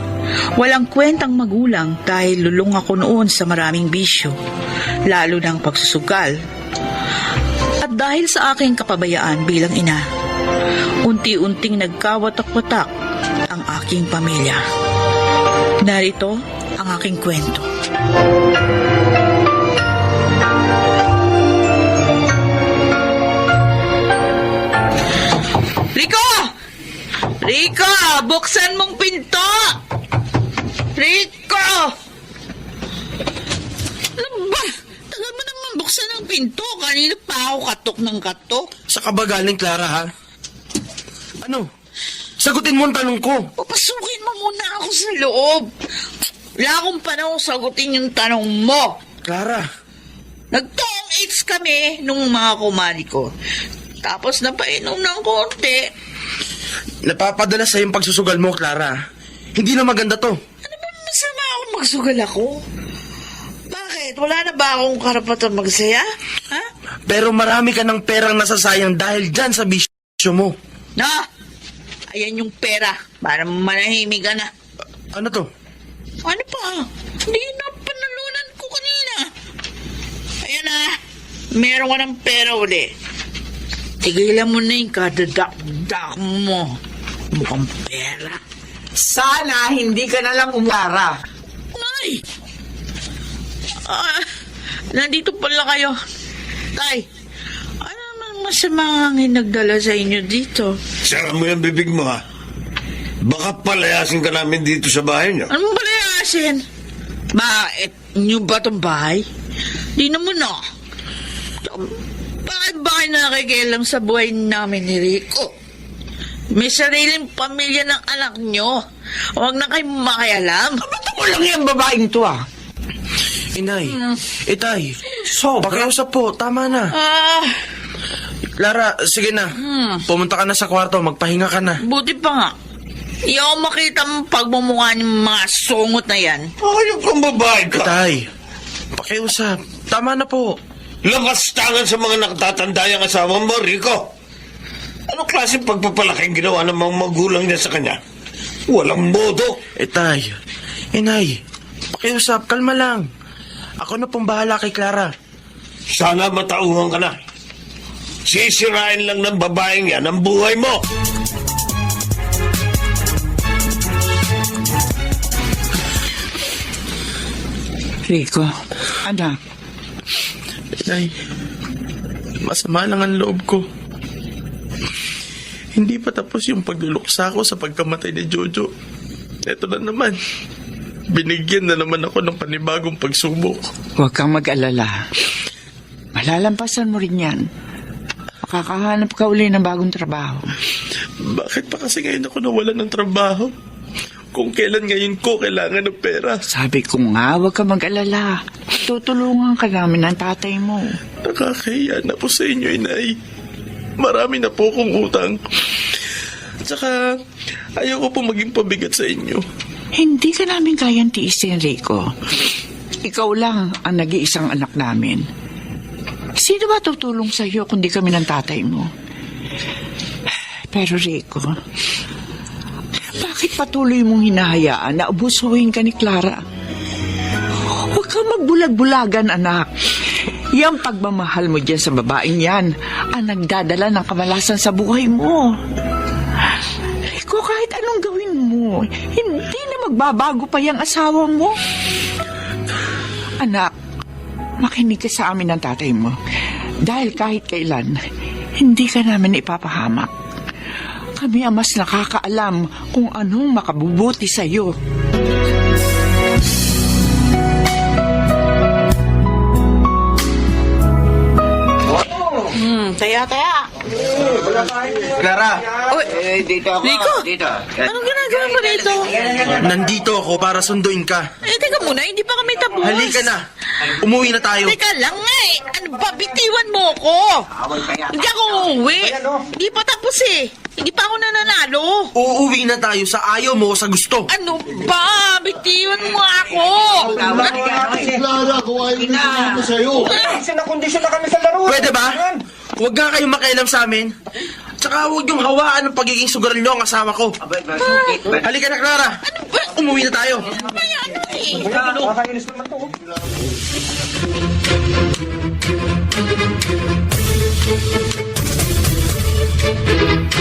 S9: Walang kwentang magulang dahil lulong ako noon sa maraming bisyo, lalo ng pagsusugal. At dahil sa aking kapabayaan bilang ina, unti-unting nagkawatak-watak ang aking pamilya. Narito ang aking kwento. Buksan mong pinto! Rico! Ano ba? Tagal mo naman buksan ang pinto. Kanina pa ako katok ng katok.
S10: Sa kabagaling, Clara, ha? Ano? Sagutin mo ang tanong ko.
S9: Papasukin mo muna ako sa loob. Wala akong panahon sagutin yung tanong mo.
S10: Clara,
S9: Nagtong eats kami nung mga kumari ko. Tapos napainom ng konti.
S10: napapadala sa yung pagsusugal mo, Clara. Hindi na maganda to.
S9: Ano ba masama akong magsugal ako? Bakit? Wala na ba akong karapatan magsaya? Ha?
S10: Pero marami ka ng perang nasasayang dahil dyan sa bisyo mo.
S9: No! Ayan yung pera. Para manahimik ka na.
S10: Ano to?
S9: Ano pa? Hindi na panalunan ko kanina. Ayan na. Meron ka ng pera uli. Tigilan mo na yung kadadak-dak mo. Mukhang pera.
S3: Sana hindi ka na lang umara.
S9: Ay! Nandito pala kayo. Tay, ano naman masama ang nagdala sa inyo dito?
S7: Sara mo yung bibig mo, ha? Baka palayasin ka namin dito sa bahay niyo.
S9: Anong palayasin? Bakit? Nyo ba itong bahay? Di naman na. Bakit ba kayo nakikialam sa buhay namin ni Rico? May sariling pamilya ng anak nyo. Huwag na kayo makialam.
S3: Ba't ako lang yung babaeng to ah?
S10: Inay, itay, pakiusap po, tama na. Clara, sige na. Pumunta ka na sa kwarto, magpahinga ka na.
S9: Buti pa nga. Hindi ako makita ang pagmumukha ng mga sungot na yan.
S7: Ayok kang babae ka.
S10: Itay, pakiusap, tama na po.
S7: Labas tangan sa mga nakatatanda yung asawa mo, Rico. Ano klase pagpapalaking ginawa ng mga magulang niya sa kanya? Walang modo.
S10: Itay, inay, pakiusap, kalma lang. Ako na pong bahala kay Clara.
S7: Sana matauhan ka na. Sisirain lang ng babaeng yan ang buhay mo.
S3: Rico, anak,
S10: Inay, masama lang ang loob ko. Hindi pa tapos yung pagluluksa ko sa pagkamatay ni Jojo. Eto na naman. Binigyan na naman ako ng panibagong pagsubok.
S3: huwag kang mag-alala. Malalampasan mo rin yan. Makakahanap ka uli ng bagong trabaho.
S10: Bakit pa kasi ngayon ako nawalan ng trabaho? Kung kailan ngayon ko kailangan ng pera.
S3: Sabi ko nga, huwag ka mag-alala. Tutulungan ka namin ng tatay mo.
S10: Nakakahiya na po sa inyo, Inay. Marami na po akong utang. Tsaka, ayaw ko po maging pabigat sa inyo.
S3: Hindi ka namin kayang tiisin, Rico. Ikaw lang ang nag-iisang anak namin. Sino ba tutulong sa iyo kundi kami ng tatay mo? Pero Rico, bakit patuloy mong hinahayaan na abusuhin ka ni Clara? Huwag kang magbulag-bulagan, anak. Yang pagmamahal mo dyan sa babaeng yan ang nagdadala ng kamalasan sa buhay mo. Rico, kahit anong gawin mo, hindi na magbabago pa yung asawa mo. Anak, makinig ka sa amin ng tatay mo. Dahil kahit kailan, hindi ka namin ipapahamak. Kami ang mas nakakaalam kung anong makabubuti sa iyo.
S9: Taya.
S10: Clara,
S3: Dito ako.
S9: Rico, anong ginagawa mo dito?
S10: nandito ako para sunduin ka.
S9: Teka muna, hindi pa kami tapos.
S10: Halika na. Umuwi na tayo.
S9: Teka lang nga eh. Ano ba, bitiwan mo ko? Hindi ako uuwi. Hindi pa tapos eh. Hindi pa ako nananalo.
S10: Uuwi na tayo sa ayaw mo o sa gusto.
S9: Ano ba? Bitiwan mo ako.
S10: Pwede ba? Huwag nga kayong makialam sa amin. Tsaka huwag yung hawaan ng pagiging sugaral nyo ang asawa ko. Halika na, Clara. Umuwi na tayo.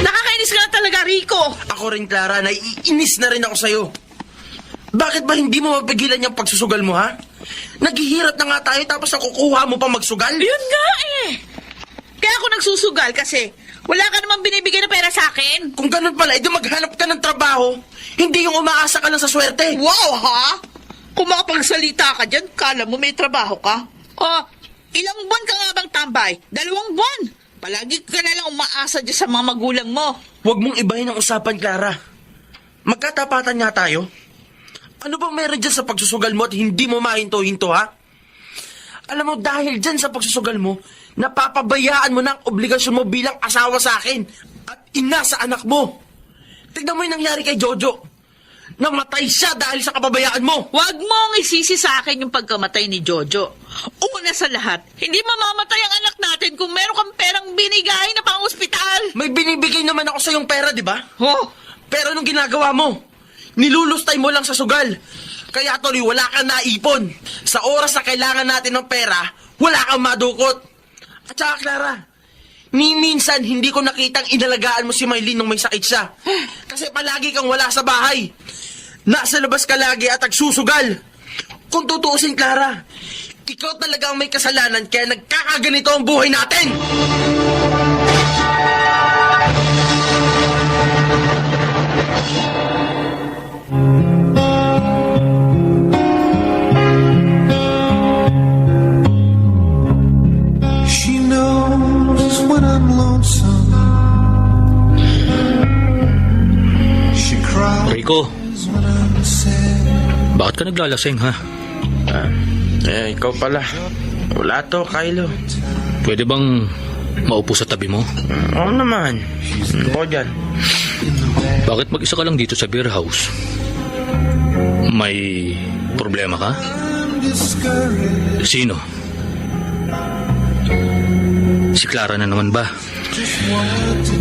S9: Nakakainis ka na talaga, Rico.
S10: Ako rin, Clara, naiinis na rin ako sa'yo. Bakit ba hindi mo mapigilan yung pagsusugal mo, ha? Naghihirap na nga tayo tapos nakukuha mo pa magsugal?
S9: Yun nga eh. Kaya ako magsusugal kasi wala ka namang binibigay na pera sa akin.
S10: Kung ganun pala, edi maghanap ka ng trabaho. Hindi yung umaasa ka lang sa swerte.
S9: Wow, ha? Kung makapagsalita ka dyan, kala mo may trabaho ka? Oh, ilang buwan ka nga bang tambay? 2 buwan. Palagi ka na lang umaasa dyan sa mga magulang mo.
S10: Huwag mong ibahin ang usapan, Clara. Magkatapatan nga tayo. Ano bang meron dyan sa pagsusugal mo at hindi mo mahinto-hinto, ha? Alam mo, dahil dyan sa pagsusugal mo, napapabayaan mo na ang obligasyon mo bilang asawa sa akin at ina sa anak mo. Tignan mo yung nangyari kay Jojo. Namatay siya dahil sa kapabayaan mo.
S9: Huwag mong isisi sa akin yung pagkamatay ni Jojo. Una sa lahat, hindi mamamatay ang anak natin kung meron kang perang binigay na pang-ospital.
S10: May binibigay naman ako sa yung pera, di ba?
S9: Oh,
S10: Pero anong ginagawa mo? Nilulustay mo lang sa sugal. Kaya tuloy, wala kang naipon. Sa oras na kailangan natin ng pera, wala kang madukot. At saka, Clara, ni minsan hindi ko nakitang inalagaan mo si Maylin nung may sakit siya. Kasi palagi kang wala sa bahay. Nasa labas ka lagi at nagsusugal. Kung tutuusin, Clara, ikaw talaga ang may kasalanan kaya nagkakaganito ang buhay natin.
S11: She knows when I'm lonesome. She cries
S2: Rico,
S11: when I'm sad.
S2: bakit ka naglalasing ha?
S10: Ikaw pala. Wala to, Kylo.
S2: Pwede bang maupo sa tabi mo?
S10: Oo naman. Ako dyan.
S2: Bakit mag-isa ka lang dito sa beer house? May problema ka? Sino? Si Clara na naman ba?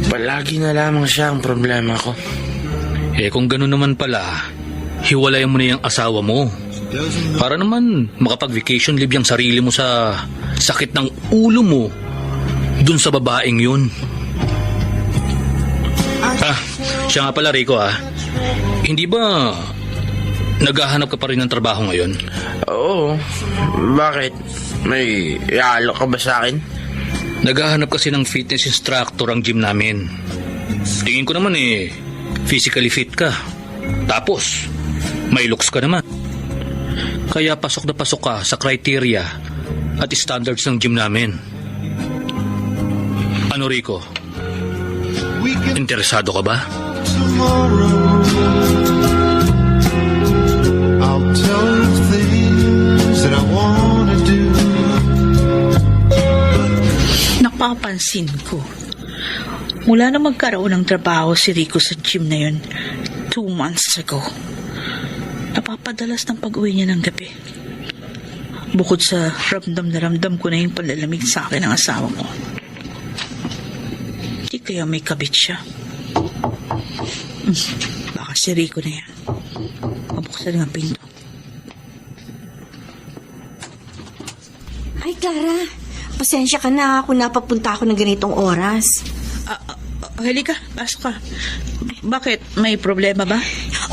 S10: Palagi na lamang siya ang problema ko.
S2: Kung gano'n naman pala, hiwalayan mo na yung asawa mo. Para naman makapag-vacation leave yung sarili mo sa sakit ng ulo mo dun sa babaeng yun. Siya nga pala, Rico, hindi ba naghahanap ka pa rin ng trabaho ngayon?
S10: Oo. Bakit? May iaalok ka ba sa akin?
S2: Naghahanap kasi ng fitness instructor ang gym namin. Tingin ko naman physically fit ka. Tapos, may looks ka naman. Kaya pasok na pasok ka sa criteria at standards ng gym namin. Ano, Rico? Interesado ka ba?
S11: Tomorrow I'll tell you things that I wanna do.
S9: napapansin ko. Mula na magkaroon ng trabaho si Rico sa gym na yun 2 months ago, napapadalas ng pag-uwi niya ng gabi. Bukod sa ramdam na ramdam ko na yung panlalamig sa akin ng asawa ko. Di kaya may kabit siya. Baka si Rico na yan. Mabuksan nga pinto.
S4: Ay, Clara. Pasensya ka na kung napapunta ako ng ganitong oras.
S9: Halika, pasok ka. Bakit? May problema ba?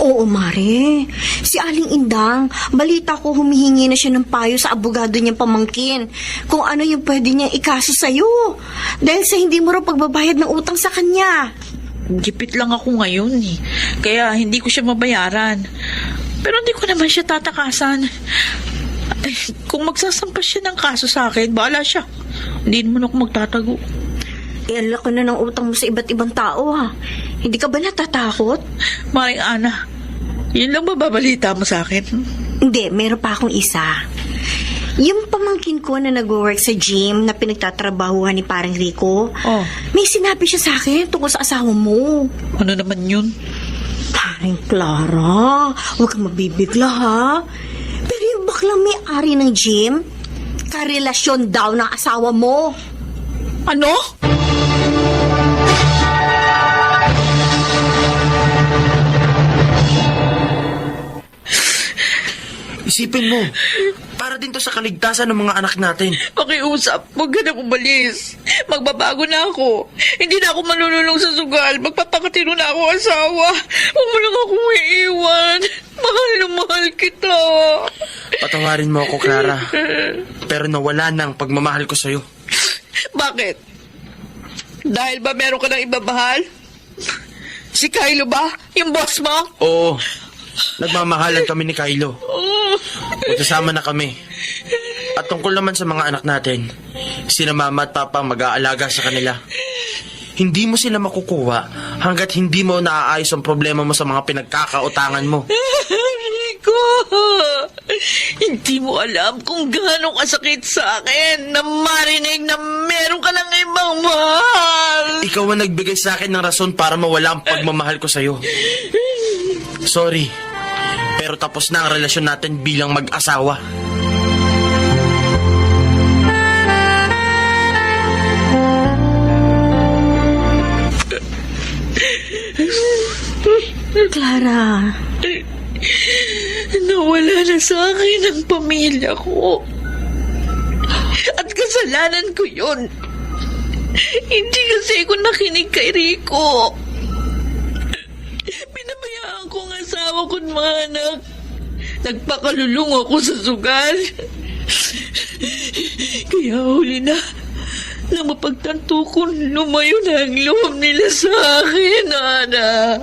S4: Oo, Mare. Si Aling Indang, balita ko humihingi na siya ng payo sa abogado niyang pamangkin kung ano yung pwede niyang ikaso sa'yo dahil sa hindi mo raw pagbabayad ng utang sa kanya.
S9: Gipit lang ako ngayon eh. Kaya hindi ko siya mabayaran. Pero hindi ko naman siya tatakasan. Ay, kung magsasampas siya ng kaso sa akin, bahala siya. Hindi naman ako magtatago.
S4: Iala ko na ng utang mo sa iba't ibang tao, ha? Hindi ka ba natatakot?
S9: Maring Ana, yun lang ba babalita mo sa akin?
S4: Hindi, meron pa akong isa. Yung pamangkin ko na nag-work sa gym na pinagtatrabahuhan ni Parang Rico, may sinabi siya sa akin tungkol sa asawa mo.
S9: Ano naman yun?
S4: Parang Clara, huwag kang mabibigla, ha? Pero yung baklang may-ari ng gym, karelasyon daw ng asawa mo.
S9: Ano?
S10: Isipin mo, para din to sa kaligtasan ng mga anak natin.
S9: Pakiusap, huwag ka na umalis. Magbabago na ako. Hindi na ako manunulong sa sugal. Magpapakatino na ako asawa. Huwag mo lang akong iiwan. Mahal na mahal kita.
S10: Patawarin mo ako, Clara. Pero nawala na ang pagmamahal ko sa'yo.
S9: Bakit? Dahil ba meron ka ng iba, mahal? Si Kylo ba? Yung boss mo?
S10: Oo. Nagmamahalan kami ni Kylo. Magkasama na kami. At tungkol naman sa mga anak natin, sina mama at papa ang mag-aalaga sa kanila. Hindi mo sila makukuha hanggat hindi mo naaayos ang problema mo sa mga pinagkakautangan mo.
S9: Rico, hindi mo alam kung gaano kasakit sa akin na marinig na meron ka ng ibang mahal.
S10: Ikaw ang nagbigay sa akin ng rason para mawala ang pagmamahal ko sa'yo. Sorry, pero tapos na ang relasyon natin bilang mag-asawa.
S4: Clara,
S9: Nawala na sa akin ang pamilya ko. At kasalanan ko yun. Hindi kasi ako nakinig kay Rico. Pinabayaan ko ang asawa ko at mga anak. Nagpakalulong ako sa sugal. Kaya huli na mapagtanto ko, lumayo na ang loob nila sa akin, anak.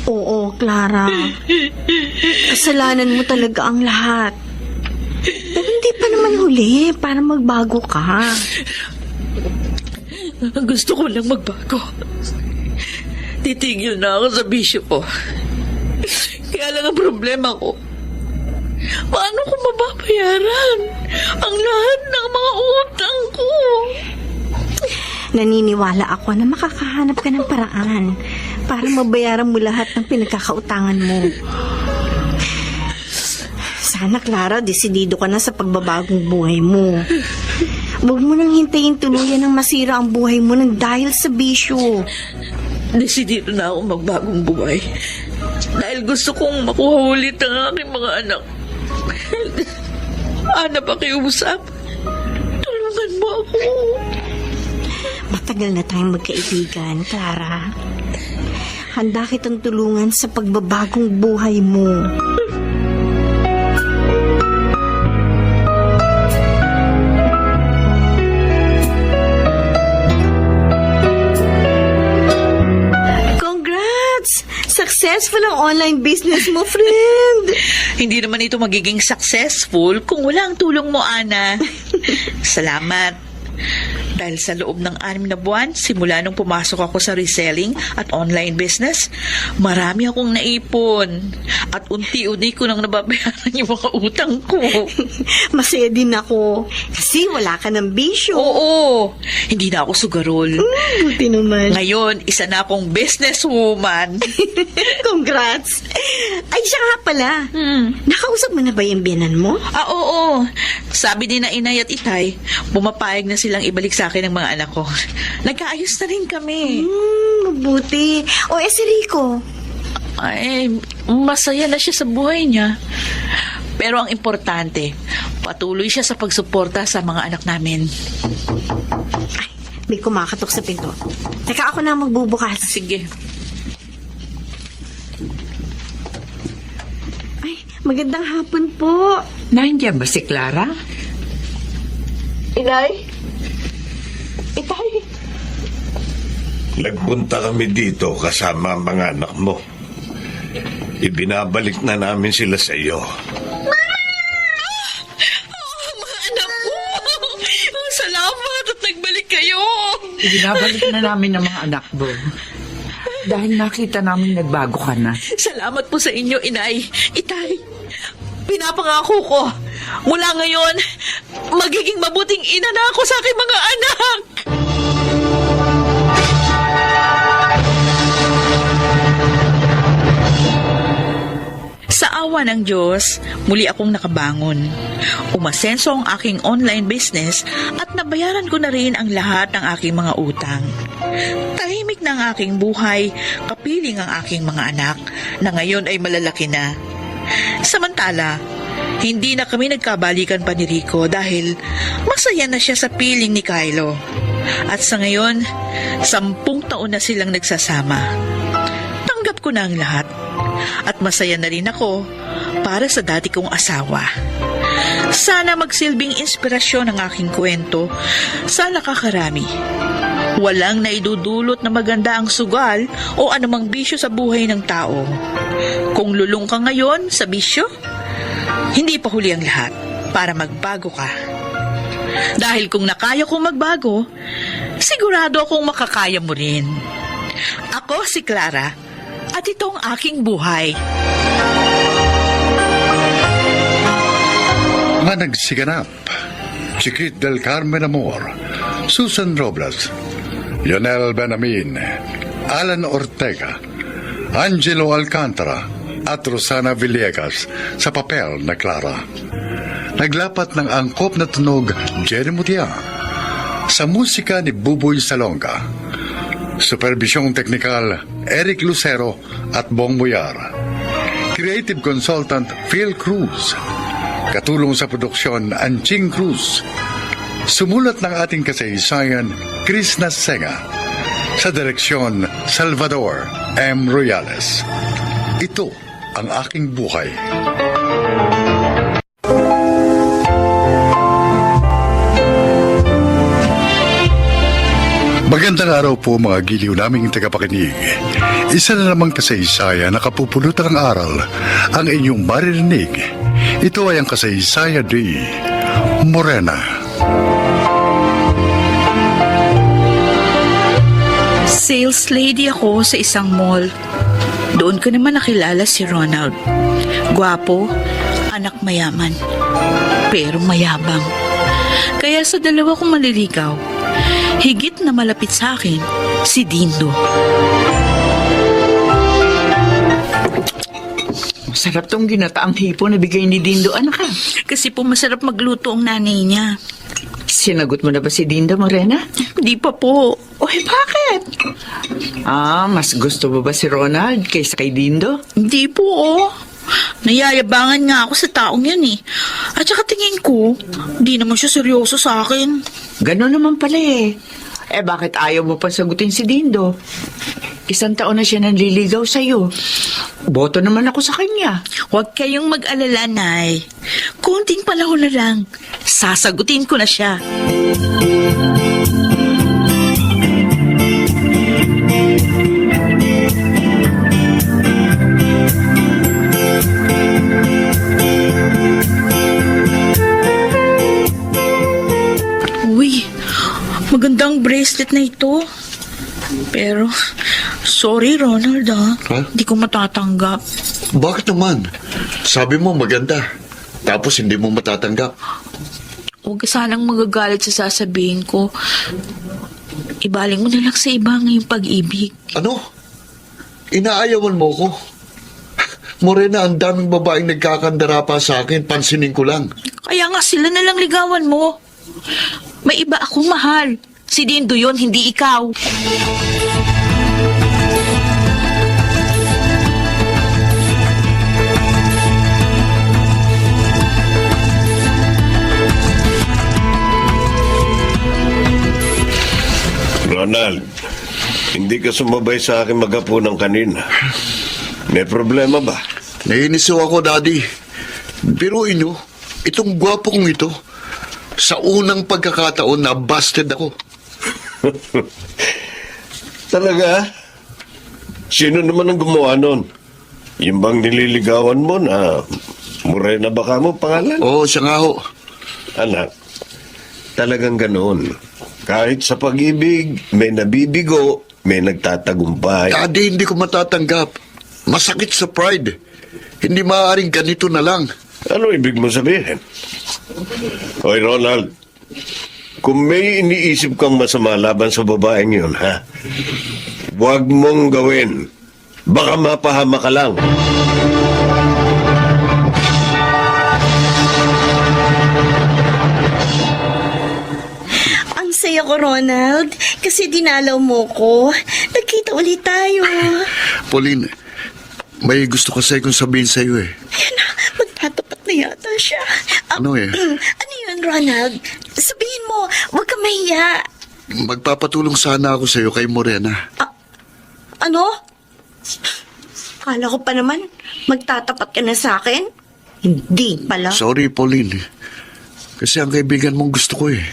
S4: oo, Clara. Kasalanan mo talaga ang lahat. Pero hindi pa naman huli para magbago ka.
S9: Gusto ko lang magbago. Titigil na ako sa bisyo ko. Kaya lang ang problema ko, paano ko mababayaran ang lahat ng mga utang ko?
S4: Naniniwala ako na makakahanap ka ng paraan para mabayaran mo lahat ng pinagkakautangan mo. Sana, Clara, desidido ka na sa pagbabagong buhay mo. Huwag mo nang hintayin tuluyan ng masira ang buhay mo nang dahil sa bisyo.
S9: Desidido na ako magbagong buhay. Dahil gusto kong makuha ulit ang aking mga anak. Ana, pakiusap. Tulungan mo ako.
S4: Matagal na tayong magkaibigan, Clara. Handa kitang tulungan sa pagbabagong buhay mo. Congrats! Successful ang online business mo, friend!
S9: Hindi naman ito magiging successful kung wala ang tulong mo, Ana. Salamat. Dahil sa loob ng 6 na buwan, simula nung pumasok ako sa reselling at online business, marami akong naipon. At unti-unti ko nang nababayaran yung mga utang ko.
S4: Masaya din ako. Kasi wala ka ng bisyo.
S9: Oo, hindi na ako sugarol.
S4: Buti naman.
S9: Ngayon, isa na akong businesswoman.
S4: Congrats! Ay, siya nga pala. Nakausap mo na ba yung biyanan mo?
S9: Oo. Sabi din na inay at itay, bumapayag na silang ibalik sa akin ang mga anak ko. Nagkaayos na rin kami.
S4: Mabuti. O, si Rico?
S9: Ay, masaya na siya sa buhay niya. Pero ang importante, patuloy siya sa pagsuporta sa mga anak namin.
S4: Ay, may kumakatok sa pinto. Teka, ako na magbubukas.
S9: Sige.
S4: Ay, magandang hapon po.
S3: Nandiyan ba si Clara?
S9: Inay? Itay?
S7: Nagpunta kami dito kasama ang mga anak mo. Ibinabalik na namin sila sa iyo.
S9: Mga anak ko! Salamat at nagbalik kayo!
S3: Ibinabalik na namin ang mga anak mo. Dahil nakita namin nagbago ka na.
S9: Salamat po sa inyo, Inay. Itay, pinapangako ko, mula ngayon, magiging mabuting ina na ako sa aking mga anak. Sa awa ng Diyos, muli akong nakabangon. Umasenso ang aking online business at nabayaran ko na rin ang lahat ng aking mga utang. Tahimik na ang aking buhay, kapiling ang aking mga anak na ngayon ay malalaki na. Samantala, hindi na kami nagkabalikan pa ni Rico dahil masaya na siya sa piling ni Kylo. At sa ngayon, 10 taon na silang nagsasama. Tanggap ko na ang lahat. At masaya na rin ako para sa dati kong asawa. Sana magsilbing inspirasyon ang aking kwento sa nakakarami. Walang naidudulot na maganda ang sugal o anumang bisyo sa buhay ng tao. Kung lulong ka ngayon sa bisyo, hindi pa huli ang lahat para magbago ka. Dahil kung nakaya kong magbago, sigurado akong makakaya mo rin. Ako si Clara at ito ang aking buhay.
S1: Mga nagsiganap, Chiquit del Carmen Amor, Susan Robles, Lionel Benamin, Alan Ortega, Angelo Alcantara at Rosana Villegas sa papel na Clara. Naglapat ng angkop na tunog Jerry Mutia sa musika ni Buboy Salonga. Supervisyong teknikal Eric Lucero at Bong Muyar. Creative consultant Phil Cruz. Katulong sa produksyon Anching Cruz. Sumulat ng ating kasaysayan Chris Nasenga. Sa direksyon Salvador M. Royales. Ito ang aking buhay. Magandang araw po mga giliw naming tagapakinig. Isa na namang kasaysayan na kapupulutan ng aral ang inyong maririnig. Ito ay ang kasaysayan ni Morena.
S9: Sales lady ako sa isang mall. Doon ko naman nakilala si Ronald. Gwapo, anak mayaman, pero mayabang. Kaya sa dalawa kong maliligaw, higit na malapit sa akin si Dindo.
S3: Masarap tong ginataang hipo na bigay ni Dindo, anak ka.
S9: Kasi po masarap magluto ang nanay niya.
S3: Sinagot mo na ba si Dindo, Morena?
S9: Di pa po.
S3: Oy, bakit? Mas gusto mo ba si Ronald kaysa kay Dindo?
S9: Hindi po, oh. Nayayabangan nga ako sa taong yan eh. At saka tingin ko, di naman siya seryoso sa akin.
S3: Ganon naman pala eh. Bakit ayaw mo pa sagutin si Dindo? 1 taon na siya nanliligaw sa'yo. Boto naman ako sa kanya.
S9: Huwag kayong mag-alala, Nay. Kunting panahon na lang. Sasagutin ko na siya. Uy, magandang bracelet na ito. Pero, sorry Ronald
S6: Ha?
S9: Hindi ko matatanggap.
S6: Bakit naman? Sabi mo maganda. Tapos hindi mo matatanggap.
S9: Huwag ka sanang magagalit sa sasabihin ko. Ibaling mo na lang sa iba ngayong pag-ibig.
S6: Ano? Inaayawan mo ko? Morena, ang daming babaeng nagkakandara pa sa akin. Pansinin ko lang.
S9: Kaya nga sila na lang ligawan mo. May iba akong mahal. Si Dindo yun, hindi ikaw.
S7: Ronald, hindi ka sumabay sa akin maghapunan kanina. May problema ba?
S6: Nainiso ako, Daddy. Biruin nyo, itong gwapo kong ito, sa unang pagkakataon na busted ako.
S7: Talaga? Sino naman ang gumawa nun? Yung bang nililigawan mo na Morena baka mo pangalan?
S6: Oo, siya nga ho.
S7: Anak, talagang ganoon. Kahit sa pag-ibig, may nabibigo, may nagtatagumpay.
S6: Daddy, hindi ko matatanggap. Masakit sa pride. Hindi maaaring ganito na lang.
S7: Ano ibig mo sabihin? Hoy, Ronald, kung may iniisip kang masama laban sa babaeng yun, ha? Huwag mong gawin. Baka mapahama ka lang.
S4: Ang saya ko, Ronald. Kasi dinalaw mo ko. Nagkita ulit tayo.
S6: Pauline, may gusto kasi kong sabihin sa'yo eh.
S4: Ayan na, magtatapat na yata siya.
S6: Ano eh?
S4: Ano yun, Ronald? Sabihin mo, huwag ka mahiya.
S6: Magpapatulong sana ako sa'yo kay Morena.
S4: Ano? Kala ko pa naman, magtatapat ka na sa akin. Hindi pala.
S6: Sorry, Pauline. Kasi ang kaibigan mong gusto ko eh.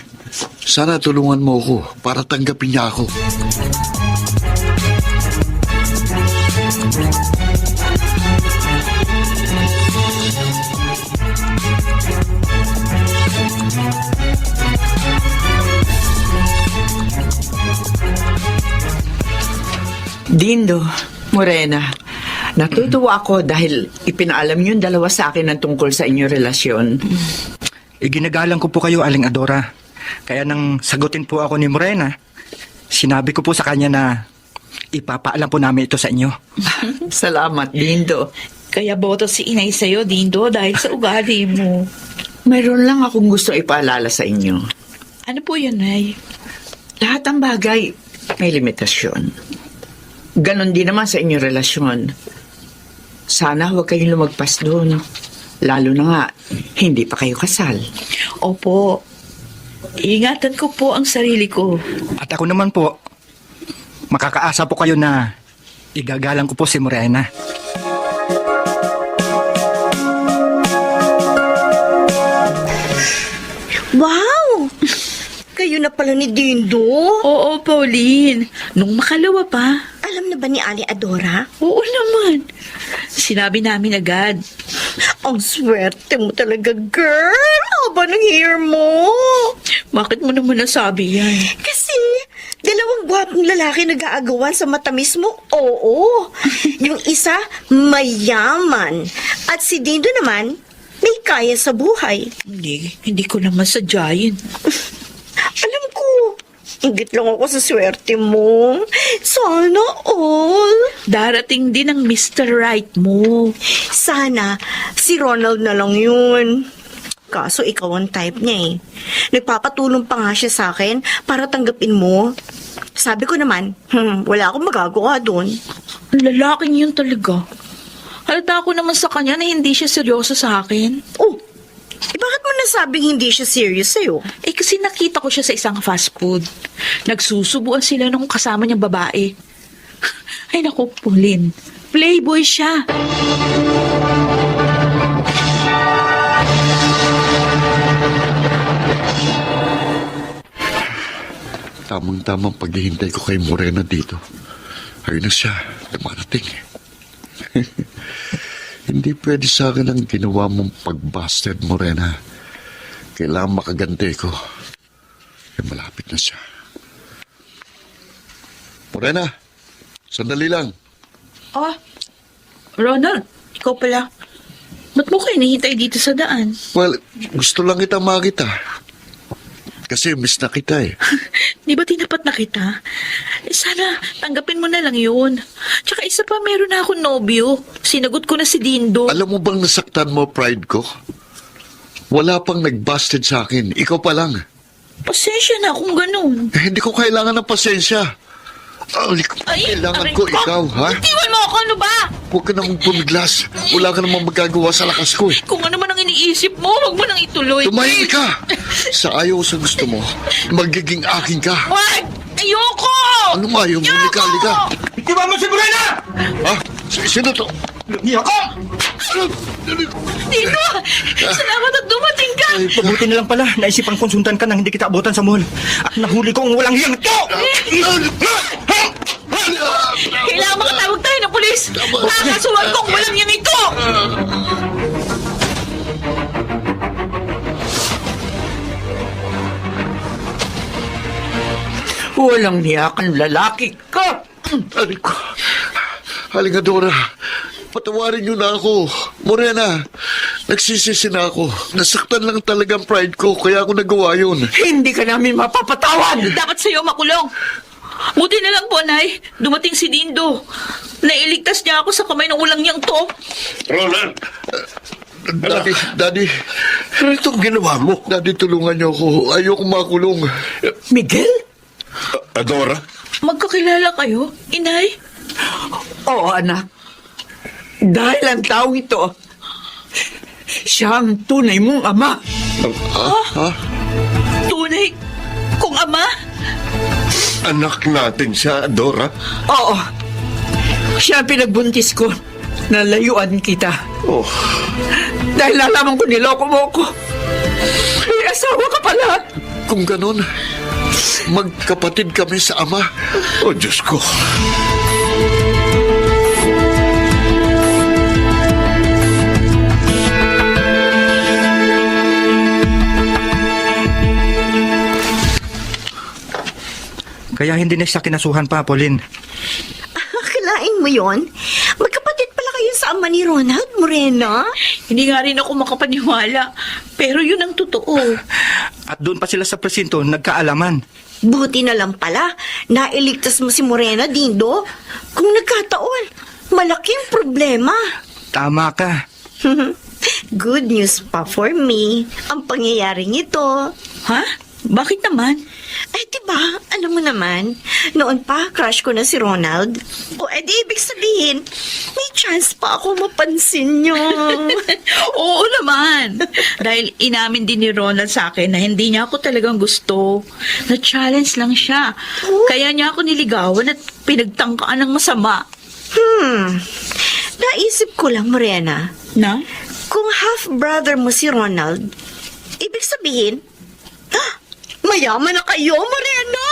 S6: Sana tulungan mo ako para tanggapin niya ako.
S3: Dindo, Morena, natutuwa ako dahil ipinaalam yung dalawa sa akin ng tungkol sa inyong relasyon.
S12: Iginagalang ko po kayo, Aling Adora. Kaya nang sagutin po ako ni Morena, sinabi ko po sa kanya na ipapaalam po namin ito sa inyo.
S3: Salamat, Dindo.
S9: Kaya boto si inay sa'yo, Dindo, dahil sa ugali mo.
S3: Mayroon lang akong gusto ipaalala sa inyo.
S9: Ano po yun, Nay?
S3: Lahat ng bagay may limitasyon. Ganon din naman sa inyong relasyon. Sana huwag kayong lumagpas doon. Lalo na nga, hindi pa kayo kasal.
S9: Opo. Ingatan ko po ang sarili ko.
S12: At ako naman po, makakaasa po kayo na igagalang ko po si Morena.
S4: Wow! Kayo na pala ni Dindo.
S9: Oo, Pauline. Nung makalawa pa.
S4: Alam na ba ni Ali Adora?
S9: Oo naman. Sinabi namin agad.
S4: Ang swerte mo talaga, girl. Haba ng hair mo.
S9: Bakit mo naman nasabi yan?
S4: Kasi, dalawang gwapong lalaki nag-aagawan sa matamis mo. Oo. Yung isa, mayaman. At si Dindo naman, may kaya sa buhay.
S9: Hindi ko naman sadyain.
S4: Alam ko, inggit lang ako sa swerte mo. Sana all.
S9: Darating din ang Mr. Right mo.
S4: Sana, si Ronald na lang yun. Kaso ikaw ang type niya eh. Nagpapatulong pa nga siya sa akin para tanggapin mo. Sabi ko naman, wala akong magagawa doon.
S9: Ang lalaking yun talaga. Halata ko naman sa kanya na hindi siya seryoso sa akin.
S4: Oh, bakit mo nasabing hindi siya serious sa'yo?
S9: Kasi nakita ko siya sa isang fast food. Nagsusubuan sila nung kasama niyang babae. Ay naku, Pauline. Playboy siya.
S6: Tamang-tamang paghihintay ko kay Morena dito. Ayun na siya, dumarating. Hindi pwede sa akin ang ginawa mong pagbasted, Morena. Kailangan makaganti ko. Malapit na siya. Morena, sandali lang.
S9: Oh, Ronald, ikaw pala. Ba't mo kayo nahintay dito sa daan?
S6: Well, gusto lang kita makita. Kasi miss na kita eh.
S9: Di ba tinapat na kita? Sana tanggapin mo na lang yun. Tsaka isa pa, meron na akong nobyo. Sinagot ko na si Dindo.
S6: Alam mo bang nasaktan mo pride ko? Wala pang nag-busted sa akin. Ikaw pa lang.
S9: Pasensya na kung ganun.
S6: Hindi ko kailangan ng pasensya. Kailangan ko ikaw, ha?
S9: Itiwan mo ako, ano ba?
S6: Huwag ka namang pumiglas. Wala ka namang magagawa sa lakas ko eh.
S9: Kung ano man ang iniisip mo, huwag mo nang ituloy.
S6: Tumahimik ka! Sa ayaw sa gusto mo, magiging akin ka.
S9: Wag! Ayoko!
S6: Ano nga yung lika-lika?
S10: Itiwan mo si Morena!
S6: Ha? Sino to?
S10: Ako!
S9: Dino! Salamat at dumating ka!
S12: Mabuti na lang pala, naisipang konsultan ka nang hindi kita abutan sa mall. At nahuli ko ang walang hiyang ito!
S9: Kailangan makatawag tayo ng pulis! Nakakasuhan ko kung walang yan ito!
S3: Walang niyakan lalaki ka!
S6: Halingadora, patawarin niyo na ako. Morena, nagsisisi na ako. Nasaktan lang talaga ang pride ko, kaya ako nagawa yun.
S3: Hindi ka namin mapapatawan!
S9: Dapat sa'yo makulong! Buti na lang po, Nay. Dumating si Dindo. Nailigtas niya ako sa kamay ng ulang niyang to.
S7: Ronald!
S6: Daddy,
S7: Ano itong ginawa mo?
S6: Daddy, tulungan niyo ako. Ayoko makulong.
S3: Miguel?
S7: Adora?
S9: Magkakilala kayo, Inay?
S3: Oo, anak. Dahil ang taong ito, siya ang tunay mong ama.
S6: Ha?
S9: Tunay kung ama?
S7: Anak natin siya, Adora?
S3: Oo. Siya ang pinagbuntis ko na layuan kita.
S7: Oh,
S3: Dahil nalaman ko niloko mo ko. May asawa ka pala!
S6: Kung ganon, magkapatid kami sa ama.
S7: Oh, Diyos ko.
S12: Kaya hindi na siya kinasuhan pa, Pauline.
S4: Akalain mo yon? Magkapatid pala kayo sa ama ni Ronald, Morena?
S9: Hindi nga rin ako makapaniwala. Pero yun ang totoo.
S12: At doon pa sila sa presinto, nagkaalaman.
S4: Buti na lang pala, nailigtas mo si Morena, Dindo. Kung nagkataon, malaking problema.
S12: Tama ka.
S4: Good news pa for me, ang pangyayaring ito.
S9: Ha? Bakit naman?
S4: Ay, diba, alam mo naman, noon pa, crush ko na si Ronald. O, edi ibig sabihin, may chance pa ako mapansin niyo.
S9: Oo naman. Dahil inamin din ni Ronald sa akin na hindi niya ako talagang gusto. Na-challenge lang siya. Kaya niya ako niligawan at pinagtangkaan ng masama.
S4: Naisip ko lang, Morena,
S9: Na?
S4: kung half-brother mo si Ronald, ibig sabihin, mayaman na kayo, Morena!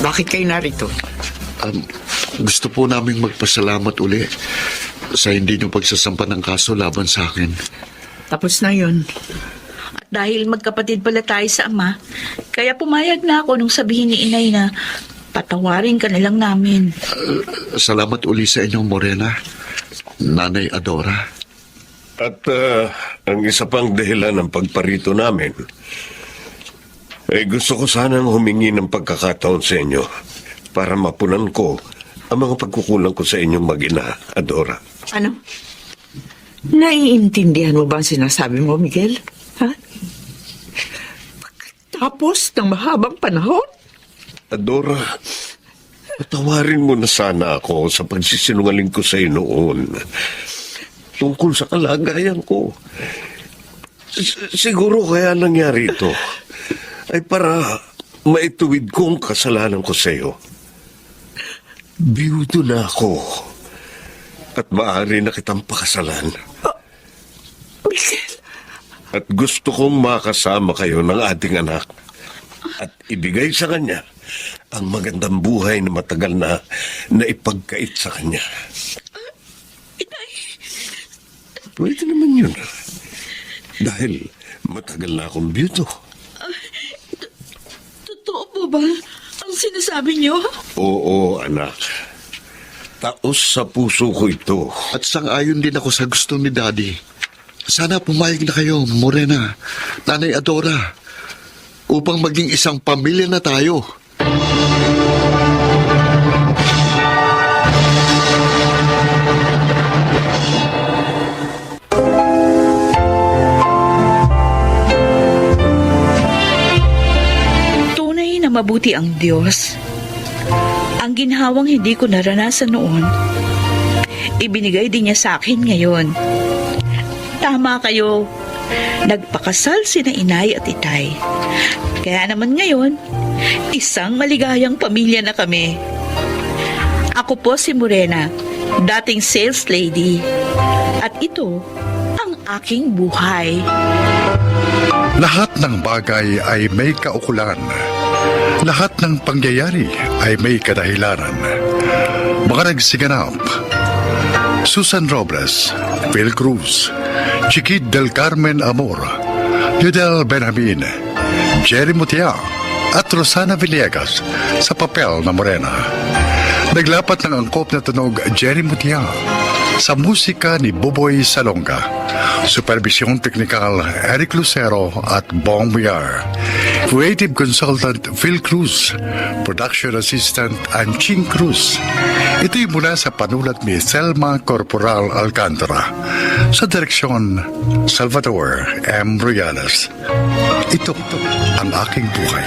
S3: Bakit kayo narito?
S6: Gusto po naming magpasalamat uli sa hindi nyo pagsasampa ng kaso laban sa akin.
S3: Tapos na yun.
S9: At dahil magkapatid pala tayo sa ama, kaya pumayag na ako nung sabihin ni inay na patawarin ka na lang namin.
S6: Salamat uli sa inyo, Morena. Nanay Adora.
S7: At ang isa pang dahilan ng pagparito namin, ay gusto ko sanang humingi ng pagkakataon sa inyo para mapunan ko ang mga pagkukulang ko sa inyong mag-ina, Adora.
S3: Ano? Naiintindihan mo ba ang sinasabi mo, Miguel? Ha? Tapos ng mahabang panahon?
S7: Adora, patawarin mo na sana ako sa pagsisinungaling ko sa iyo noon tungkol sa kalagayan ko. Siguro kaya nangyari ito ay para maituwid ko ang kasalanan ko sa iyo. Biyudo na ako at maaari na kitang pakasalan.
S3: Miguel,
S7: At gusto kong makasama kayo ng ating anak at ibigay sa kanya ang magandang buhay na matagal na ipagkait sa kanya. Pwede naman yun. Dahil matagal na akong biyudo.
S9: Totoo po ba ang sinasabi niyo?
S7: Oo, anak. Taos sa puso ko ito.
S6: At sang-ayon din ako sa gusto ni Daddy. Sana pumayag na kayo, Morena, Nanay Adora, upang maging isang pamilya na tayo.
S9: Tunay na mabuti ang Diyos. Ang ginhawang hindi ko naranasan noon, ibinigay din niya sa akin ngayon. Tama kayo. Nagpakasal sina inay at itay. Kaya naman ngayon, isang maligayang pamilya na kami. Ako po si Morena, dating sales lady. At ito, ang aking buhay.
S1: Lahat ng bagay ay may kaukulan. Lahat ng pangyayari ay may kadahilanan. Mga nagsiganap: Susan Robles, Phil Cruz, Chiquit del Carmen Amor, Yudel Benjamin, Jerry Mutia at Rosana Villegas sa papel na Morena. Naglapat ng angkop na tunog Jerry Mutia sa musika ni Buboy Salonga. Supervision Technical Eric Lucero at Bong Muyar. Creative Consultant Phil Cruz. Production Assistant Anching Cruz. Ito'y mula sa panulat ni Selma Corporal Alcantara. Sa direksyon, Salvador M. Royales. Ito ang aking buhay.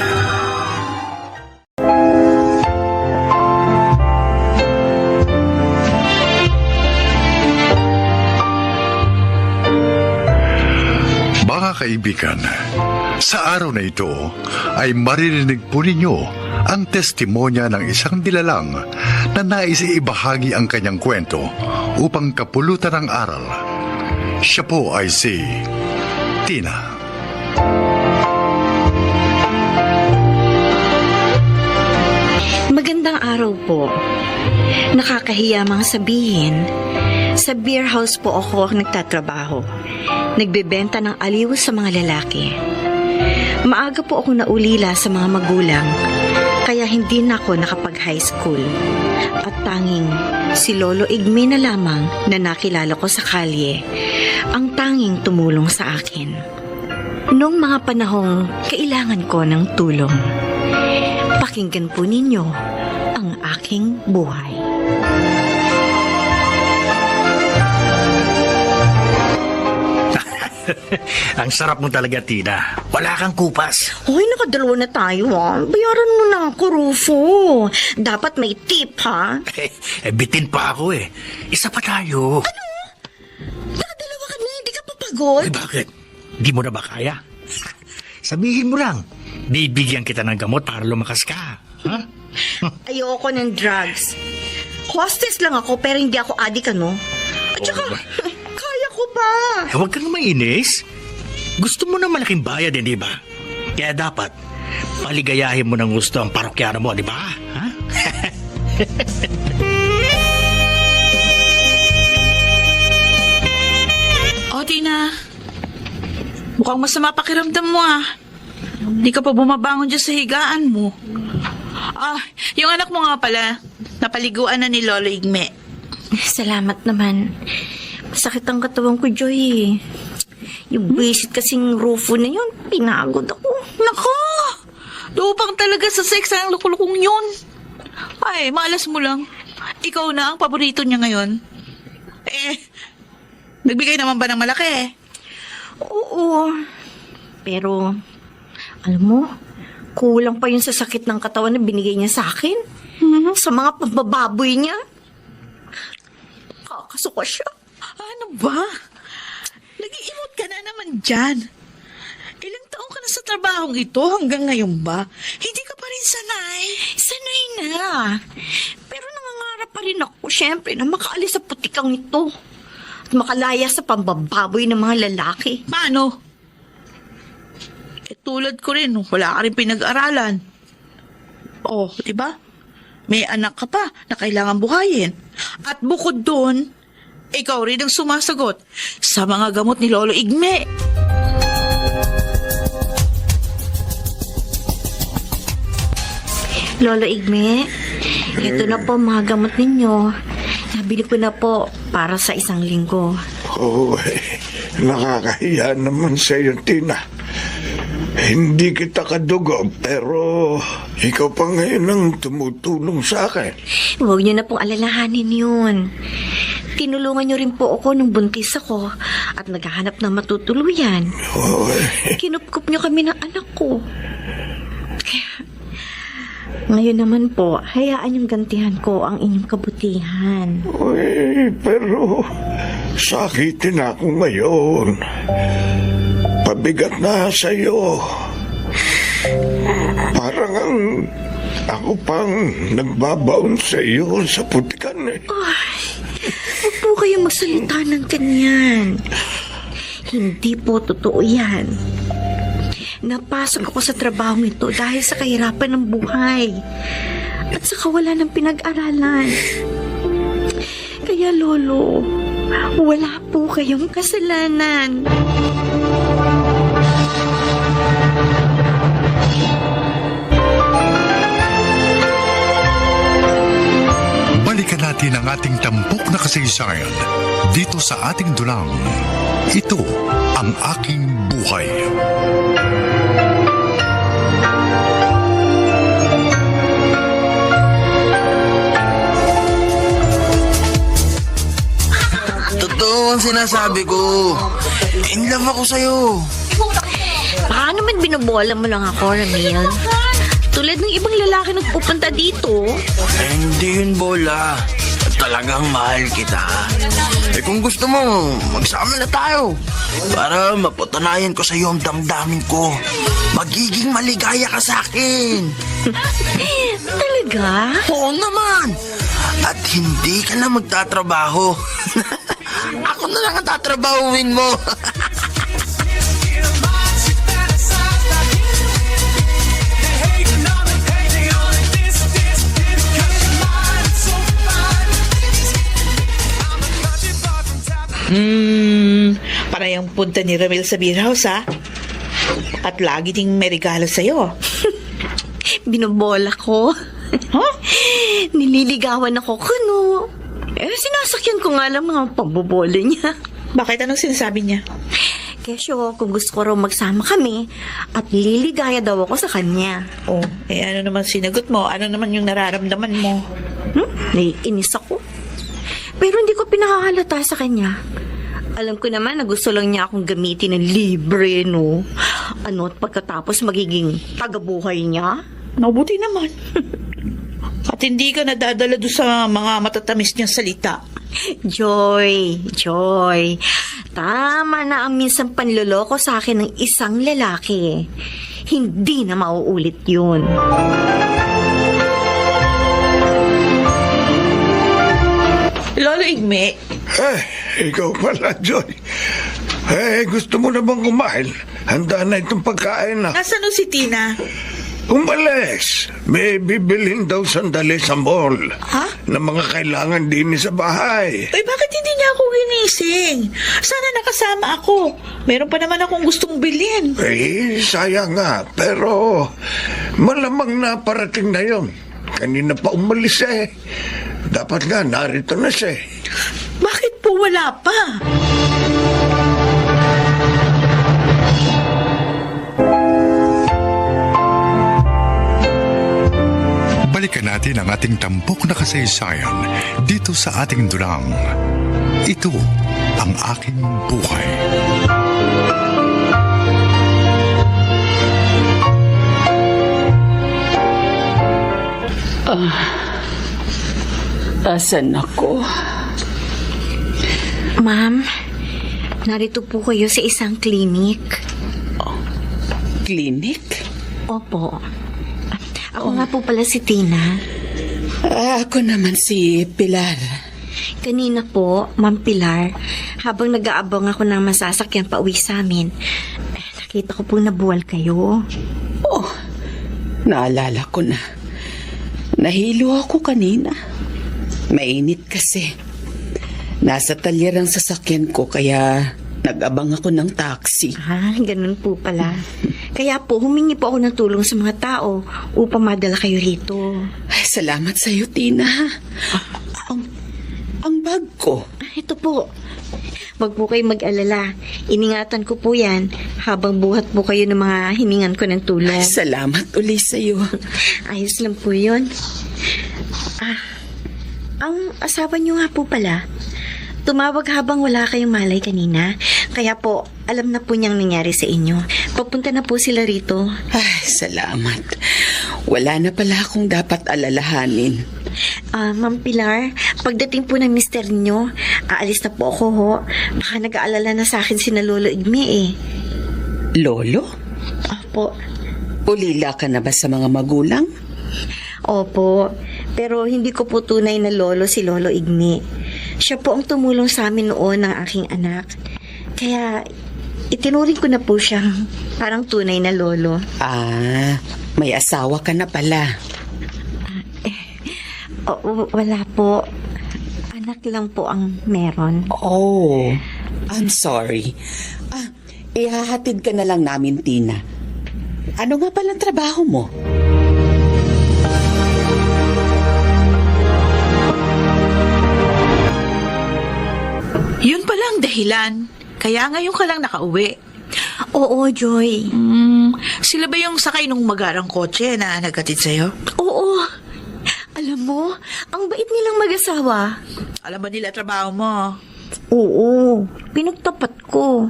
S1: Mga kaibigan, Sa araw na ito ay maririnig po ninyo ang testimonya ng isang dilalang na nais ibahagi ang kanyang kwento upang kapulutan ng aral. Siya po ay si Tina.
S13: Magandang araw po. Nakakahiya mga sabihin. Sa beer house po ako nagtatrabaho. Nagbebenta ng aliw sa mga lalaki. Maaga po ako naulila sa mga magulang, kaya hindi na ako nakapag-high school. At tanging si Lolo Igme na lamang na nakilala ko sa kalye, ang tanging tumulong sa akin. Noong mga panahong kailangan ko ng tulong. Pakinggan po ninyo ang aking buhay.
S2: Ang sarap mo talaga, Tina. Wala kang kupas.
S13: Hoy, nakadalawa na tayo Bayaran mo na ako, Rufo. Dapat may tip, ha?
S2: Bitin pa ako eh. Isa pa tayo.
S13: Nakadalawa ka na, hindi ka papagod.
S2: Bakit? Di mo na ba kaya? Sabihin mo lang. Bibigyan kita ng gamot para lumakas ka. Ha?
S13: Ayoko ng drugs. Hostess lang ako, pero hindi ako adik, ano? At saka, kaya ko ba?
S2: Huwag kang mainis. Gusto mo ng malaking bayad, di ba? Kaya dapat, paligayahin mo ng gusto ang parokyano mo, di ba? Ha?
S9: O, Tina. Mukhang masama pakiramdam mo Hindi ka pa bumabangon dyan sa higaan mo. Yung anak mo nga pala, napaliguan na ni Lolo Igme.
S13: Salamat naman. Masakit ang katawan ko, Joy. Yung visit kasing Rufo na yun, pinagod ako.
S9: Nako! Lupang talaga sa sex ang lukulukong yun. Ay, malas mo lang. Ikaw na ang paborito niya ngayon. Nagbigay naman ba ng malaki?
S13: Oo. Pero, alam mo, kulang pa yun sa sakit ng katawan na binigay niya sa akin. Sa mga pambababoy niya. Kakasuka siya.
S9: Ano ba? Nag-iimot ka na naman dyan. Ilang taong ka na sa trabahong ito hanggang ngayon ba? Hindi ka pa rin sanay?
S13: Sanay na. Pero nangangarap pa rin ako, syempre, na makaalis sa putikang ito. At makalaya sa pambababoy ng mga lalaki.
S9: Paano? Tulad ko rin, wala ka rin pinag-aralan. Oh, di ba? May anak ka pa na kailangan buhayin. At bukod doon, ikaw rin ang sumasagot sa mga gamot ni Lolo Igme.
S13: Lolo Igme, ito na po mga gamot ninyo. Nabili ko na po para sa 1 linggo.
S7: Nakakahiya naman sa iyo, Tina. Hindi kita kadugo, pero ikaw pa ngayon ang tumutulong sa akin.
S13: Huwag niyo na pong alalahanin yun. Tinulungan niyo rin po ako nung buntis ako at naghahanap ng matutuluyan. Kinupkup niyo kami ng anak ko. Kaya, ngayon naman po, hayaan yung gantihan ko ang inyong kabutihan.
S7: Pero sakitin ako ngayon. Pabigat na sa iyo. Parang ako pang nagbabaon sa iyo sa putikan
S13: Huwag po kayong magsalita ng ganyan. Hindi po totoo yan. Napasok ako sa trabaho ito dahil sa kahirapan ng buhay at sa kawalan ng pinag-aralan. Kaya, Lolo, wala po kayong kasalanan.
S1: Balikan natin ang ating tampok na kasaysayan dito sa ating dulang. Ito ang aking buhay.
S10: Totoo ang sinasabi ko. In love ako sa'yo.
S13: Paano man binobola mo lang ako, Ramil? Tulad ng ibang lalaki nagpupunta dito.
S10: Hindi yun bola. talagang mahal kita. Eh kung gusto mo, magsama na tayo. Para mapatunayan ko sa iyo ang damdamin ko. Magiging maligaya ka sa akin.
S13: Talaga?
S10: Oo naman. At hindi ka na magtatrabaho. Ako na lang ang tatrabahuin mo.
S9: Parang punta ni Ramil sa beer house, ha? At lagi ding may regalo sa'yo.
S13: Binobola ko.
S9: Huh?
S13: Nililigawan ako kuno. Sinasakyan ko nga lang mga pambobola niya.
S9: Bakit? Anong sinasabi niya?
S13: Kesyo, kung gusto ko raw magsama kami at liligaya daw ako sa kanya.
S9: Oh, ano naman sinagot mo? Ano naman yung nararamdaman mo?
S13: Naiinis ako. Pero hindi ko pinakahalata sa kanya. Alam ko naman na gusto lang niya akong gamitin ng libre, no? At pagkatapos magiging tagabuhay niya?
S9: Mabuti naman. At hindi ka nadadala doon sa mga matatamis niyang salita.
S13: Joy. Tama na ang minsan panloloko sa akin ng isang lalaki. Hindi na mauulit yun.
S9: Lolo Igme,
S8: Ikaw pala, Joy. Gusto mo na bang kumain? Handa na itong pagkain na.
S9: nasaan si Tina?
S8: Umalis. May bibilhin daw sandali sa mall.
S9: Ha?
S8: Na mga kailangan din sa bahay.
S9: Ay, bakit hindi niya ako ginising? Sana nakasama ako. Meron pa naman akong gustong bilhin.
S8: Sayang nga. Pero malamang na parating na yon. Kanina pa umalis eh. Dapat nga narito na siya.
S9: Bakit po wala pa?
S1: Balikan natin ang ating tampok na kasaysayan dito sa ating dulang. Ito ang aking buhay.
S5: Asan ako?
S13: Ma'am, narito po kayo sa isang klinik.
S5: Klinik?
S13: Opo. Ako nga po pala si Tina.
S5: Ako naman si Pilar.
S13: Kanina po, Ma'am Pilar, habang nag-aabang ako ng masasakyan pa uwi sa amin, nakita ko po nabuwal kayo.
S5: Oh, naalala ko na. Nahilo ako kanina. Mainit kasi. Nasa talyer ang sasakyan ko kaya nag-abang ako ng taxi.
S13: Ganun po pala. Kaya po, humingi po ako ng tulong sa mga tao upang madala kayo rito.
S5: Ay, salamat sa iyo, Tina. Ang bag ko.
S13: Ito po. Wag po kayo mag-alala. Iningatan ko po yan habang buhat po kayo ng mga hiningan ko ng tulong.
S5: Ay, salamat uli sa iyo.
S13: Ayos lang po yun. Ang asawa niyo nga po pala, tumawag habang wala kayong malay kanina. Kaya po, alam na po niyang nangyari sa inyo. Papunta na po sila rito.
S5: Ay, salamat. Wala na pala akong dapat alalahanin.
S13: Ma'am Pilar, pagdating po ng mister niyo, aalis na po ako ho. Baka nag-aalala na sa akin sina Lolo Igme eh.
S5: Lolo?
S13: Opo.
S5: Ulila ka na ba sa mga magulang?
S13: Opo, pero hindi ko po tunay na lolo si Lolo Igme. Siya po ang tumulong sa amin noon ng aking anak. Kaya itinuring ko na po siyang parang tunay na lolo.
S5: May asawa ka na pala.
S13: Wala po. Anak lang po ang meron.
S5: Oh, I'm sorry. Ihahatid ka na lang namin, Tina. Ano nga palang trabaho mo?
S9: Yun pala ang dahilan. Kaya ngayon ka lang nakauwi.
S13: Oo, Joy.
S9: Sila ba yung sakay nung magarang kotse na nagkatid sa'yo?
S13: Oo. Alam mo, ang bait nilang mag-asawa.
S9: Alam ba nila trabaho mo?
S13: Oo, pinagtapat ko.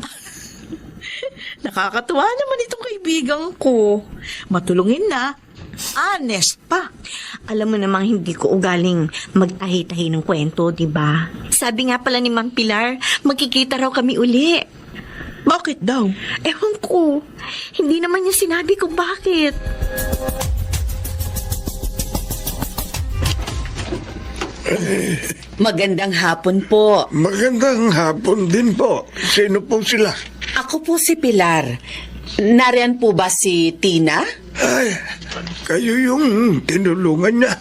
S9: Nakakatuwa naman itong kaibigan ko. Matulungin na. Honest pa.
S13: Alam mo namang hindi ko ugaling magtahi-tahi ng kwento, di ba? Sabi nga pala ni Mang Pilar, magkikita raw kami uli.
S9: Bakit daw?
S13: Ewan ko. Hindi naman niya sinabi kung bakit.
S5: Magandang hapon po.
S7: Magandang hapon din po. Sino po sila?
S5: Ako po si Pilar. Nariyan po ba si Tina?
S7: Ay, kayo yung tinulungan niya.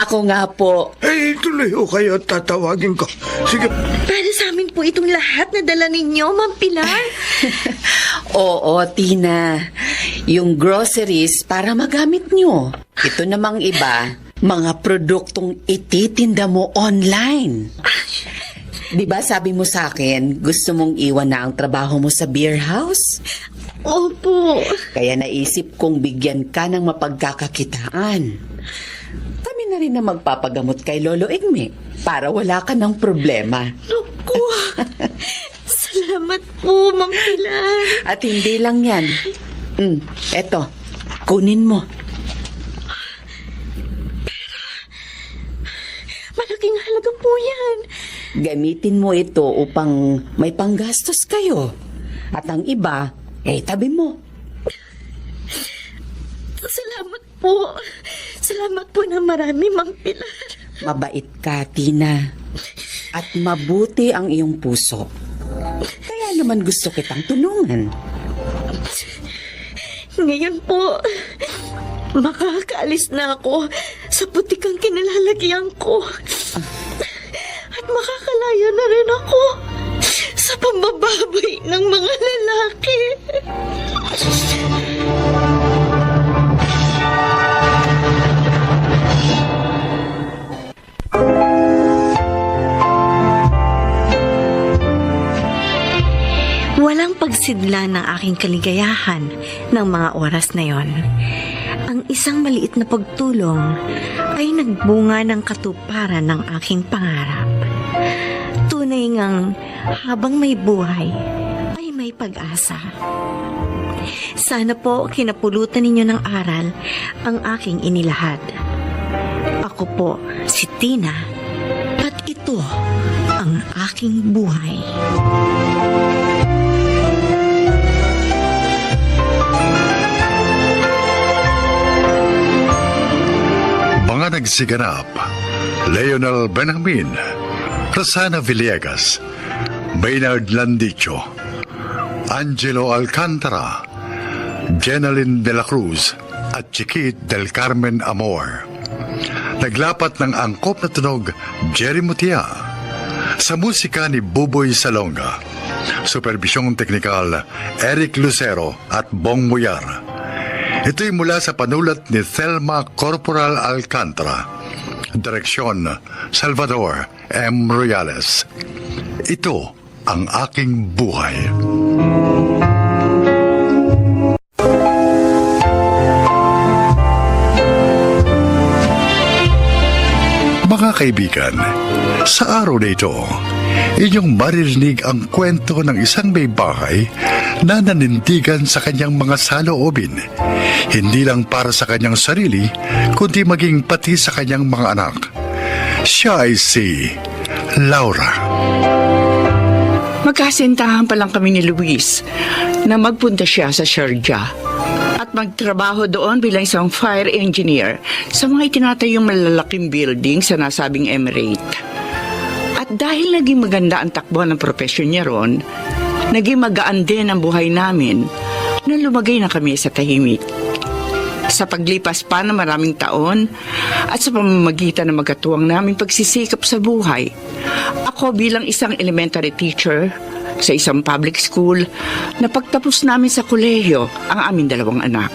S5: Ako nga po.
S7: Ay, tuloy ho kayo, tatawagin ko. Sige.
S13: Para sa amin po itong lahat na dala ninyo, Mang Pilar.
S5: Oo, Tina. Yung groceries para magamit nyo. Ito namang iba, mga produktong ititinda mo online. Di ba sabi mo sa akin, gusto mong iwan na ang trabaho mo sa beer house?
S13: Opo.
S5: Kaya naisip kong bigyan ka ng mapagkakakitaan. Kami na rin na magpapagamot kay Lolo Igme para wala ka ng problema.
S13: Naku. Salamat po, Mang Pilar.
S5: At hindi lang yan. Eto, kunin mo.
S13: Malaking halaga po yan.
S5: Gamitin mo ito upang may panggastos kayo. At ang iba, tabi mo.
S13: Salamat po. Salamat po na marami, Mang Pilar.
S5: Mabait ka, Tina. At mabuti ang iyong puso. Kaya naman gusto kitang tulungan.
S13: Ngayon po, makakaalis na ako sa putikang kinalalagyan ko. At makakalaya na rin ako sa pambababay ng mga lalaki. Walang pagsidla ng aking kaligayahan ng mga oras na yon. Ang isang maliit na pagtulong ay nagbunga ng katuparan ng aking pangarap. Tunay ngang habang may buhay ay may pag-asa. Sana po kinapulutan ninyo ng aral ang aking inilahad. Ako po si Tina at ito ang aking buhay.
S1: Mga nagsiganap, Leonel Benjamin, Rosana Villegas, Maynard Landicho, Angelo Alcantara, Jeneline de la Cruz at Chiquit del Carmen Amor. Naglapat ng angkop na tunog, Jerry Mutia. Sa musika ni Buboy Salonga. Superbisyong teknikal, Eric Lucero at Bong Muyar. Ito'y mula sa panulat ni Thelma Corporal Alcantara. Direksyon, Salvador M. Royales. Ito ang aking buhay. Mga kaibigan, sa araw na ito, inyong maririnig ang kwento ng isang may bahay na nanindigan sa kanyang mga saloobin, hindi lang para sa kanyang sarili, kundi maging pati sa kanyang mga anak. Siya ay si Laura.
S3: Magkasintahan pa lang kami ni Luis na magpunta siya sa Sharjah at magtrabaho doon bilang isang fire engineer sa mga itinatayong malalaking building sa nasabing emirate. At dahil naging maganda ang takbo ng profesyon niya ron, naging magaan din ang buhay namin na lumagay na kami sa tahimik. Sa paglipas pa ng maraming taon at sa pamamagitan ng magkatuwang naming pagsisikap sa buhay, ako bilang isang elementary teacher sa isang public school, napagtapos namin sa kolehiyo ang aming dalawang anak.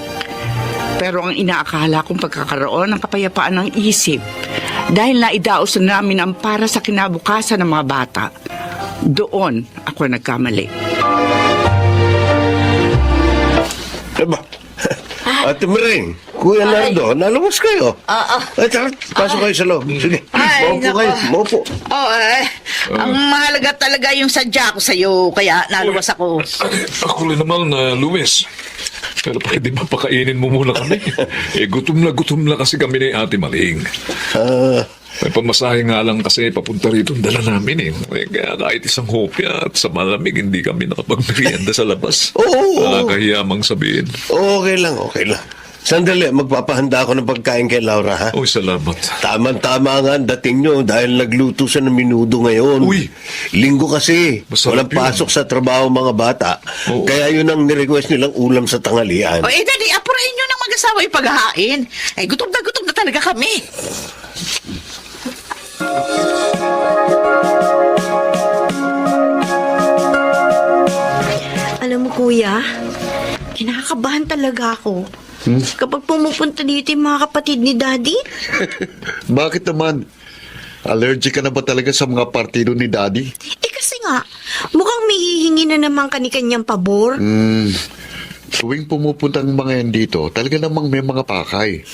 S3: Pero ang inaakala kong pagkakaroon ng kapayapaan ng isip dahil naidaos na namin ang para sa kinabukasan ng mga bata, doon ako nagkamali.
S7: Aba, Ate Maring, Kuya Nardo, nalabas kayo. Ay, tara, pasok kayo sa loob. Sige, maupo kayo, maupo.
S9: Ang mahalaga talaga yung sadya ko sa'yo, kaya naluwas ako.
S8: Ako rin naman, Luis. Pero pwede ba pakainin mo muna kami? Gutom na kasi kami ni Ate Maling. May pamasahe nga lang kasi papunta rito ang dala namin Kaya kahit isang hopya at sa malamig, hindi kami nakapagmerienda sa labas.
S14: Oo.
S8: Nakakahiyamang sabihin.
S14: Okay lang. Sandali, magpapahanda ako ng pagkain kay Laura, ha?
S8: Uy, salamat.
S14: Tama nga ang dating nyo dahil nagluto siya ng minudo ngayon.
S8: Uy!
S14: Linggo kasi.
S8: Masarap
S14: Walang
S8: yun.
S14: pasok sa trabaho mga bata.
S8: Oo.
S14: Kaya yun ang nirequest nilang ulam sa tanghalian.
S9: O Daddy, apurahin nyo ng mag-asawa yung paghahain. Gutom na talaga kami.
S13: Alam mo, Kuya, kinakabahan talaga ako. Kapag pumupunta dito yung mga kapatid ni Daddy,
S6: Bakit naman? Allergic ka na ba talaga sa mga partido ni Daddy?
S13: kasi nga, mukhang may hihingi na naman kani-kanyang pabor.
S6: Tuwing pumupunta ang mga yan dito, talaga namang may mga pakay.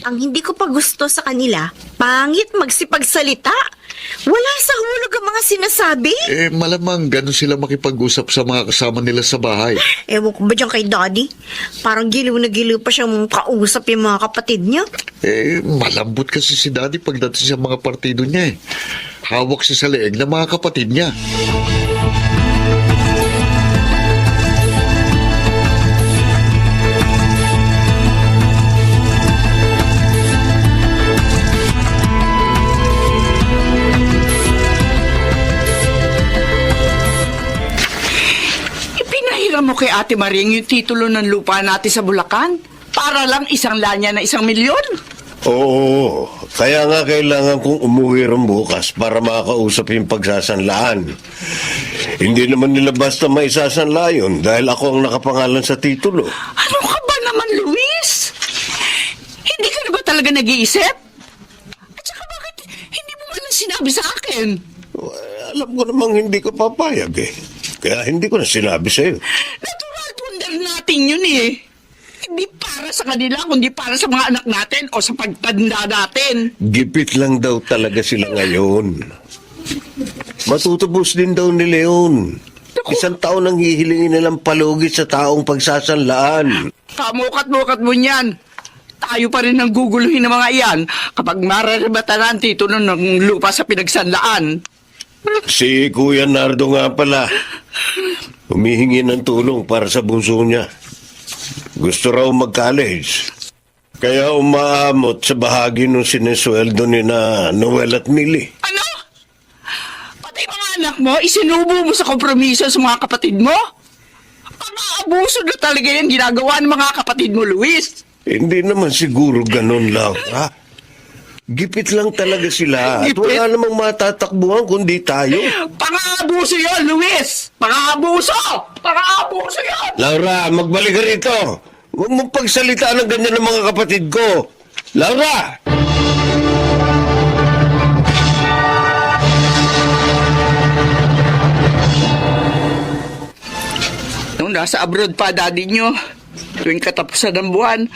S13: Ang hindi ko pa gusto sa kanila, pangit magsipagsalita. Wala sa hulog ang mga sinasabi.
S6: Malamang ganun sila makipag-usap sa mga kasama nila sa bahay.
S13: Ewan ko ba dyan kay Daddy? Parang giliw na giliw pa siyang kausap yung mga kapatid niya.
S6: Malambot kasi si Daddy pagdating sa mga partido niya Hawak siya sa leeg ng mga kapatid niya.
S3: Ipinahiram mo kay Ate Maring yung titulo ng lupa natin sa Bulacan para lang isang lanya na 1 milyon.
S14: Oo, kaya nga kailangan kong umuwi rin bukas para makausap yung pagsasanlaan. Hindi naman nila basta may sasanla yun dahil ako ang nakapangalan sa titulo.
S3: Ano ka ba naman, Luis? Hindi ka na ba talaga nag-iisip? At saka bakit hindi mo man lang sinabi sa akin?
S14: Alam ko namang hindi ka papayag Kaya hindi ko na sinabi sa'yo.
S3: Natural wonder natin yun Hindi para sa kanila, kundi para sa mga anak natin o sa pagtanda natin.
S14: Gipit lang daw talaga sila ngayon. Matutubos din daw ni Leon. 1 taon ang hihilingin nilang palugit sa taong pagsasanlaan.
S3: Kamukat-mukat mo niyan. Tayo pa rin ang guguluhin ng mga iyan kapag mararibatan ang titulo ng lupa sa pinagsanlaan.
S14: Si Kuya Nardo nga pala, humihingi ng tulong para sa bunso niya. Gusto raw mag-college. Kaya umaamot sa bahagi ng sinesweldo ni na Noel at Millie.
S3: Ano? Pati mga anak mo, isinubo mo sa kompromiso sa mga kapatid mo? Pang-aabuso na talaga yung ginagawa ng mga kapatid mo, Luis.
S14: Hindi naman siguro ganun, Laura. Gipit lang talaga sila. At
S3: Gipit?
S14: wala namang matatakbuhan kundi tayo.
S3: Pang-aabuso yun, Luis! Pang-aabuso! Pang-aabuso yun!
S14: Laura, magbalik ka rito. Huwag mong pagsalita ng ganyan ng mga kapatid ko. Laura!
S3: Nung nasa abroad pa, daddy nyo, tuwing katapusan ng buwan,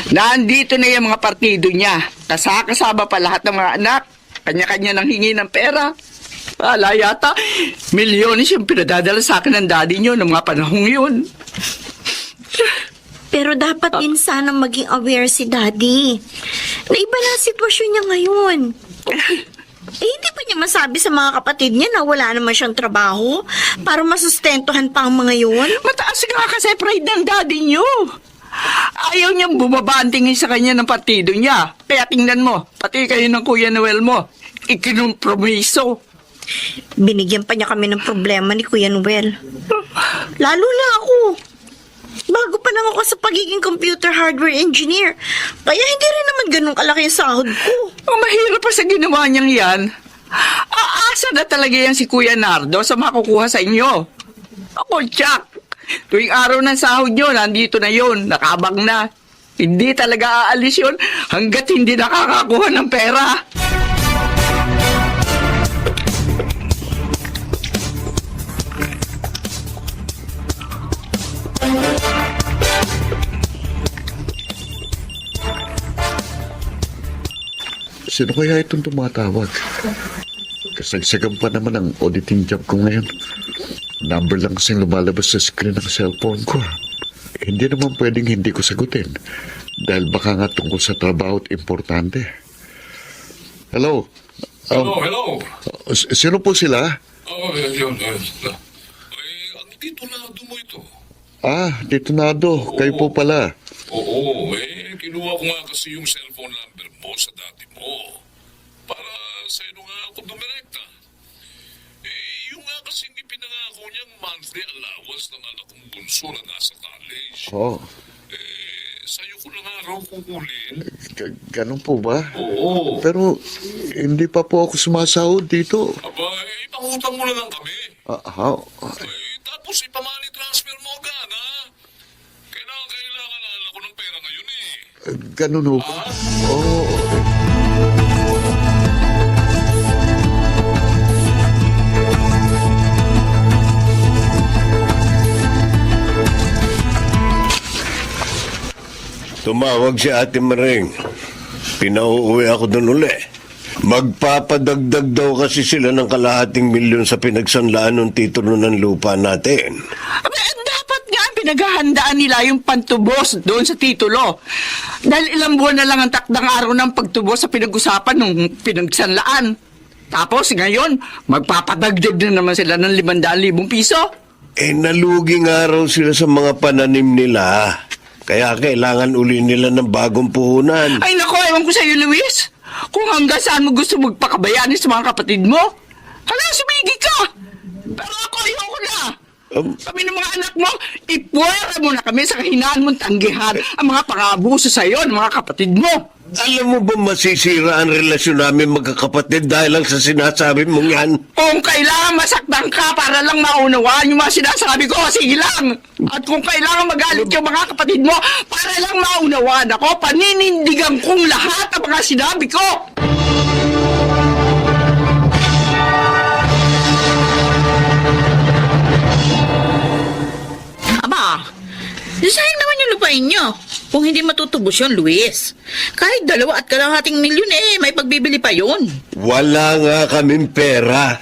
S3: nandito na yung mga partido niya. Kasama pa lahat ng mga anak. Kanya-kanya nang hingi ng pera. Wala yata, milyones yung pinadadala sa akin ng daddy nyo ng mga panahong yun.
S13: Pero dapat din sana maging aware si Daddy na iba na ang sitwasyon niya ngayon. Hindi pa niya masabi sa mga kapatid niya na wala naman siyang trabaho para masustentuhan pa ang mga yun.
S3: Mataas nga kasi pride ng daddy nyo. Ayaw niyang bumaba ang tingin sa kanya ng partido niya. Kaya tingnan mo, pati kayo ng Kuya Noel mo, ikinumpromiso.
S13: Binigyan pa niya kami ng problema ni Kuya Noel. Lalo na ako. Bago pa lang ako sa pagiging computer hardware engineer. Kaya hindi rin naman ganun kalaki yung sahod ko.
S3: Ang mahirap pa sa ginawa niyang yan. Aasa na talaga yan si Kuya Nardo sa makukuha sa inyo. Ako, Jack. Tuwing araw ng sahod nyo, nandito na yun. Nakabang na. Hindi talaga aalis yun hanggat hindi nakakakuha ng pera.
S6: Sino kaya itong tumatawag? Kasagsagan pa naman ang auditing job ko ngayon. Number lang kasing lumalabas sa screen ng cellphone ko. hindi naman pwedeng hindi ko sagutin. Dahil baka nga tungkol sa trabaho at importante. Hello?
S8: Hello.
S6: Sino po sila?
S8: Yun. Ang titulado mo ito.
S6: Detonado. Kayo po pala.
S8: Oo, kinuha ko nga kasi yung cellphone number mo sa dati mo. Para sa ino nga ako dumirekta. Yung nga kasi ipinangako niyang monthly allowance ng anak kong bunso na nasa college. Sa'yo ko lang araw kukulin.
S6: Ganun po ba?
S8: Oo.
S6: Pero hindi pa po ako sumasahod dito.
S8: Aba, ipangutang mo na lang kami. Tapos ipamali transfer mo agad, ha? Kailangan ko ng pera ngayon eh.
S6: Ganun ho.
S14: Tumawag si Ate Maring. Pinauuwi ako doon uli. Magpapadagdag daw kasi sila ng kalahating milyon sa pinagsanlaan ng titulo ng lupa natin.
S3: Dapat nga pinaghahandaan nila yung pantubos doon sa titulo. Dahil ilang buwan na lang ang takdang araw ng pagtubos sa pinag-usapan nung pinagsanlaan. Tapos ngayon, magpapadagdag na naman sila ng 500,000 piso.
S14: Nalugi nga raw sila sa mga pananim nila. Kaya kailangan uli nila ng bagong puhunan.
S3: Ay nako, ewan ko sa'yo, Luis. Kung hanggang saan mo gusto magpakabayani sa mga kapatid mo. Hala, sumigi ka! Pero ako, ayoko na. Kami ng mga anak mo, ipuwera mo na kami sa kahinaan mong tanggihan ang mga pang-abuso sa'yo ng mga kapatid mo.
S14: Alam mo ba masisira ang relasyon namin magkakapatid dahil lang sa sinasabi mong yan?
S3: Kung kailangan masaktan ka para lang maunawaan yung mga sinasabi ko, sige lang. At kung kailangan magalit yung mga kapatid mo para lang maunawaan ako, paninindigan kong lahat ang mga sinabi ko.
S9: Aba, sayang naman yung lupain nyo. Kung hindi matutubos yun, Luis. Kahit 2.5 milyon may pagbibili pa yun.
S14: Wala nga kaming pera.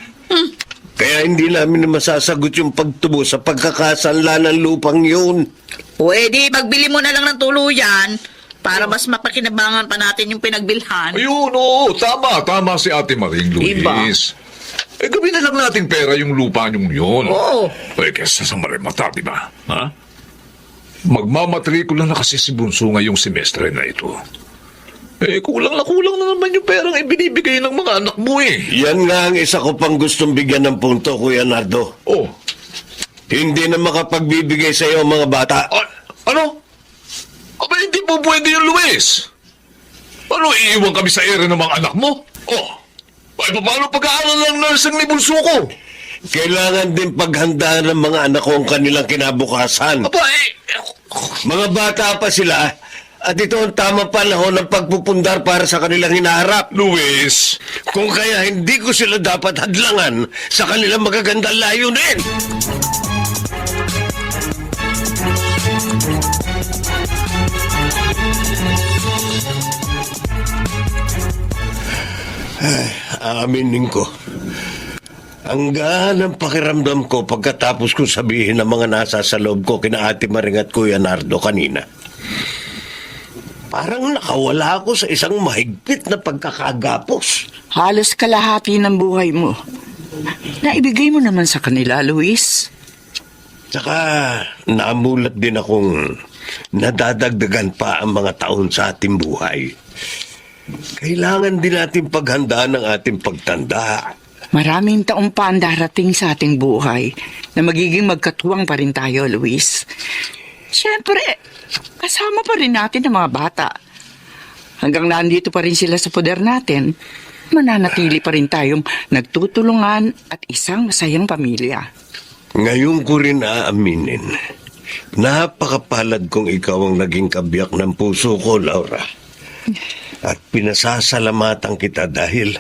S14: Kaya hindi namin masasagot yung pagtubo sa pagkakasanla ng lupang yun.
S9: Pwede, magbili mo na lang ng tuluyan para mas mapakinabangan pa natin yung pinagbilhan.
S8: Ayun, oo. Tama si Ate Maring, Luis.
S9: Iba.
S8: Gawin na lang nating pera yung lupa niyong yun.
S9: Oo.
S8: Kesa sa marimata, di ba? Ha? Magmamatrikula na kasi si Bunso ngayong semestre na ito. Kulang na naman yung perang ibinibigay ng mga anak mo eh.
S14: Yan nga ang isa ko pang gustong bigyan ng punto, Kuya Nardo. Hindi na makapagbibigay sa iyo ang mga bata.
S8: Ano? Aba, hindi po pwede yun, Luis. Ano, iiwan kami sa ere ng mga anak mo? Paano pag-aaral ng nursing ni Bunso ko?
S14: Kailangan din paghandaan ng mga anak ko ang kanilang kinabukasan. Mga bata pa sila, at ito ang tamang panahon ng pagpupundar para sa kanilang hinaharap.
S8: Luis!
S14: Kung kaya hindi ko sila dapat hadlangan sa kanilang magagandang layunin. Aminin ko. Ang gaan pakiramdam ko pagkatapos ko sabihin ng mga nasa sa loob ko kina Ate Maring at Kuya Nardo kanina. Parang nakawala ako sa isang mahigpit na pagkakagapos.
S3: Halos kalahati ng buhay mo. Naibigay mo naman sa kanila, Luis.
S14: Tsaka namulat din akong nadadagdagan pa ang mga taon sa ating buhay. Kailangan din natin paghandaan ng ating pagtanda.
S3: Maraming taong pa ang darating sa ating buhay na magiging magkatuwang pa rin tayo, Luis. Siyempre, kasama pa rin natin ang mga bata. Hanggang nandito pa rin sila sa poder natin, mananatili pa rin tayong nagtutulungan at isang masayang pamilya.
S14: Ngayon ko rin aaminin, napakapalad kong ikaw ang naging kabiyak ng puso ko, Laura. At pinasasalamatan kita dahil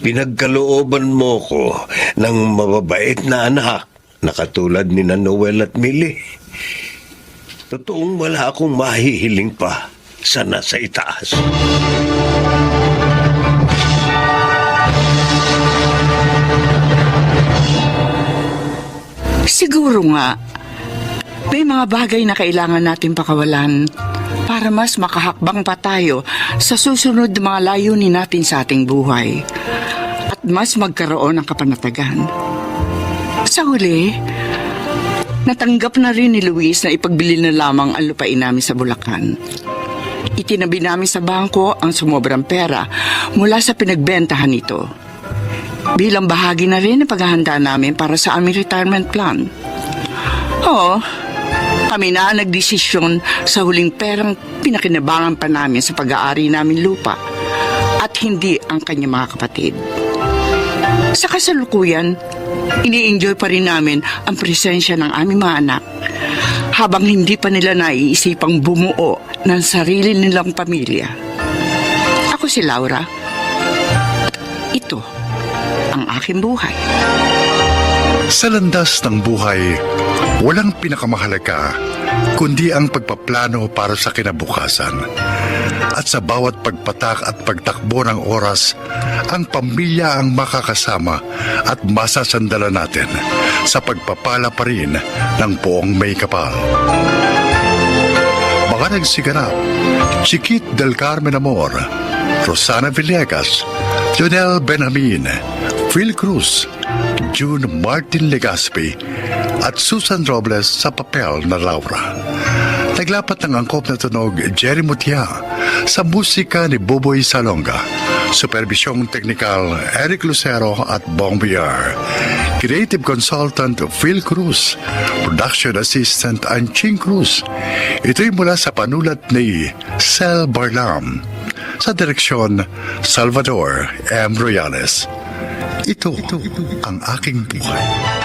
S14: pinagkalooban mo ko ng mababait na anak na katulad ni Noel at Millie. Totoong wala akong mahihiling pa sa nasa itaas.
S3: Siguro nga, May mga bagay na kailangan natin pakawalan para mas makahakbang pa tayo sa susunod na mga layunin natin sa ating buhay at mas magkaroon ng kapanatagan. Sa huli, natanggap na rin ni Luis na ipagbili na lamang ang lupain namin sa Bulacan. Itinabi namin sa bangko ang sumobrang pera mula sa pinagbentahan nito. Bilang bahagi na rin ng paghahanda namin para sa aming retirement plan. Oo, kami na ang nagdesisyon sa huling perang pinakinabangan pa namin sa pag-aari namin lupa at hindi ang kanyang mga kapatid. Sa kasalukuyan, ini-enjoy pa rin namin ang presensya ng aming mga anak habang hindi pa nila naiisipang bumuo ng sarili nilang pamilya. Ako si Laura. Ito ang aking buhay.
S1: Sa landas ng buhay, walang pinakamahalaga kundi ang pagpaplano para sa kinabukasan. At sa bawat pagpatak at pagtakbo ng oras, ang pamilya ang makakasama at masasandalan natin sa pagpapala pa rin ng poong may kapal. Mga nagsiganap, Chiquit del Carmen Amor, Rosana Villegas, Jonel Benjamin, Phil Cruz, June Martin Legaspi, at Susan Robles sa papel na Laura. Naglapat ng angkop na tunog Jerry Mutia sa musika ni Boboy Salonga. Supervisyong teknikal Eric Lucero at Bong Villar. Creative consultant Phil Cruz. Production assistant Anching Cruz. Ito'y mula sa panulat ni Sel Barlam. Sa direksyon Salvador M. Royales. Ito ang aking buhay.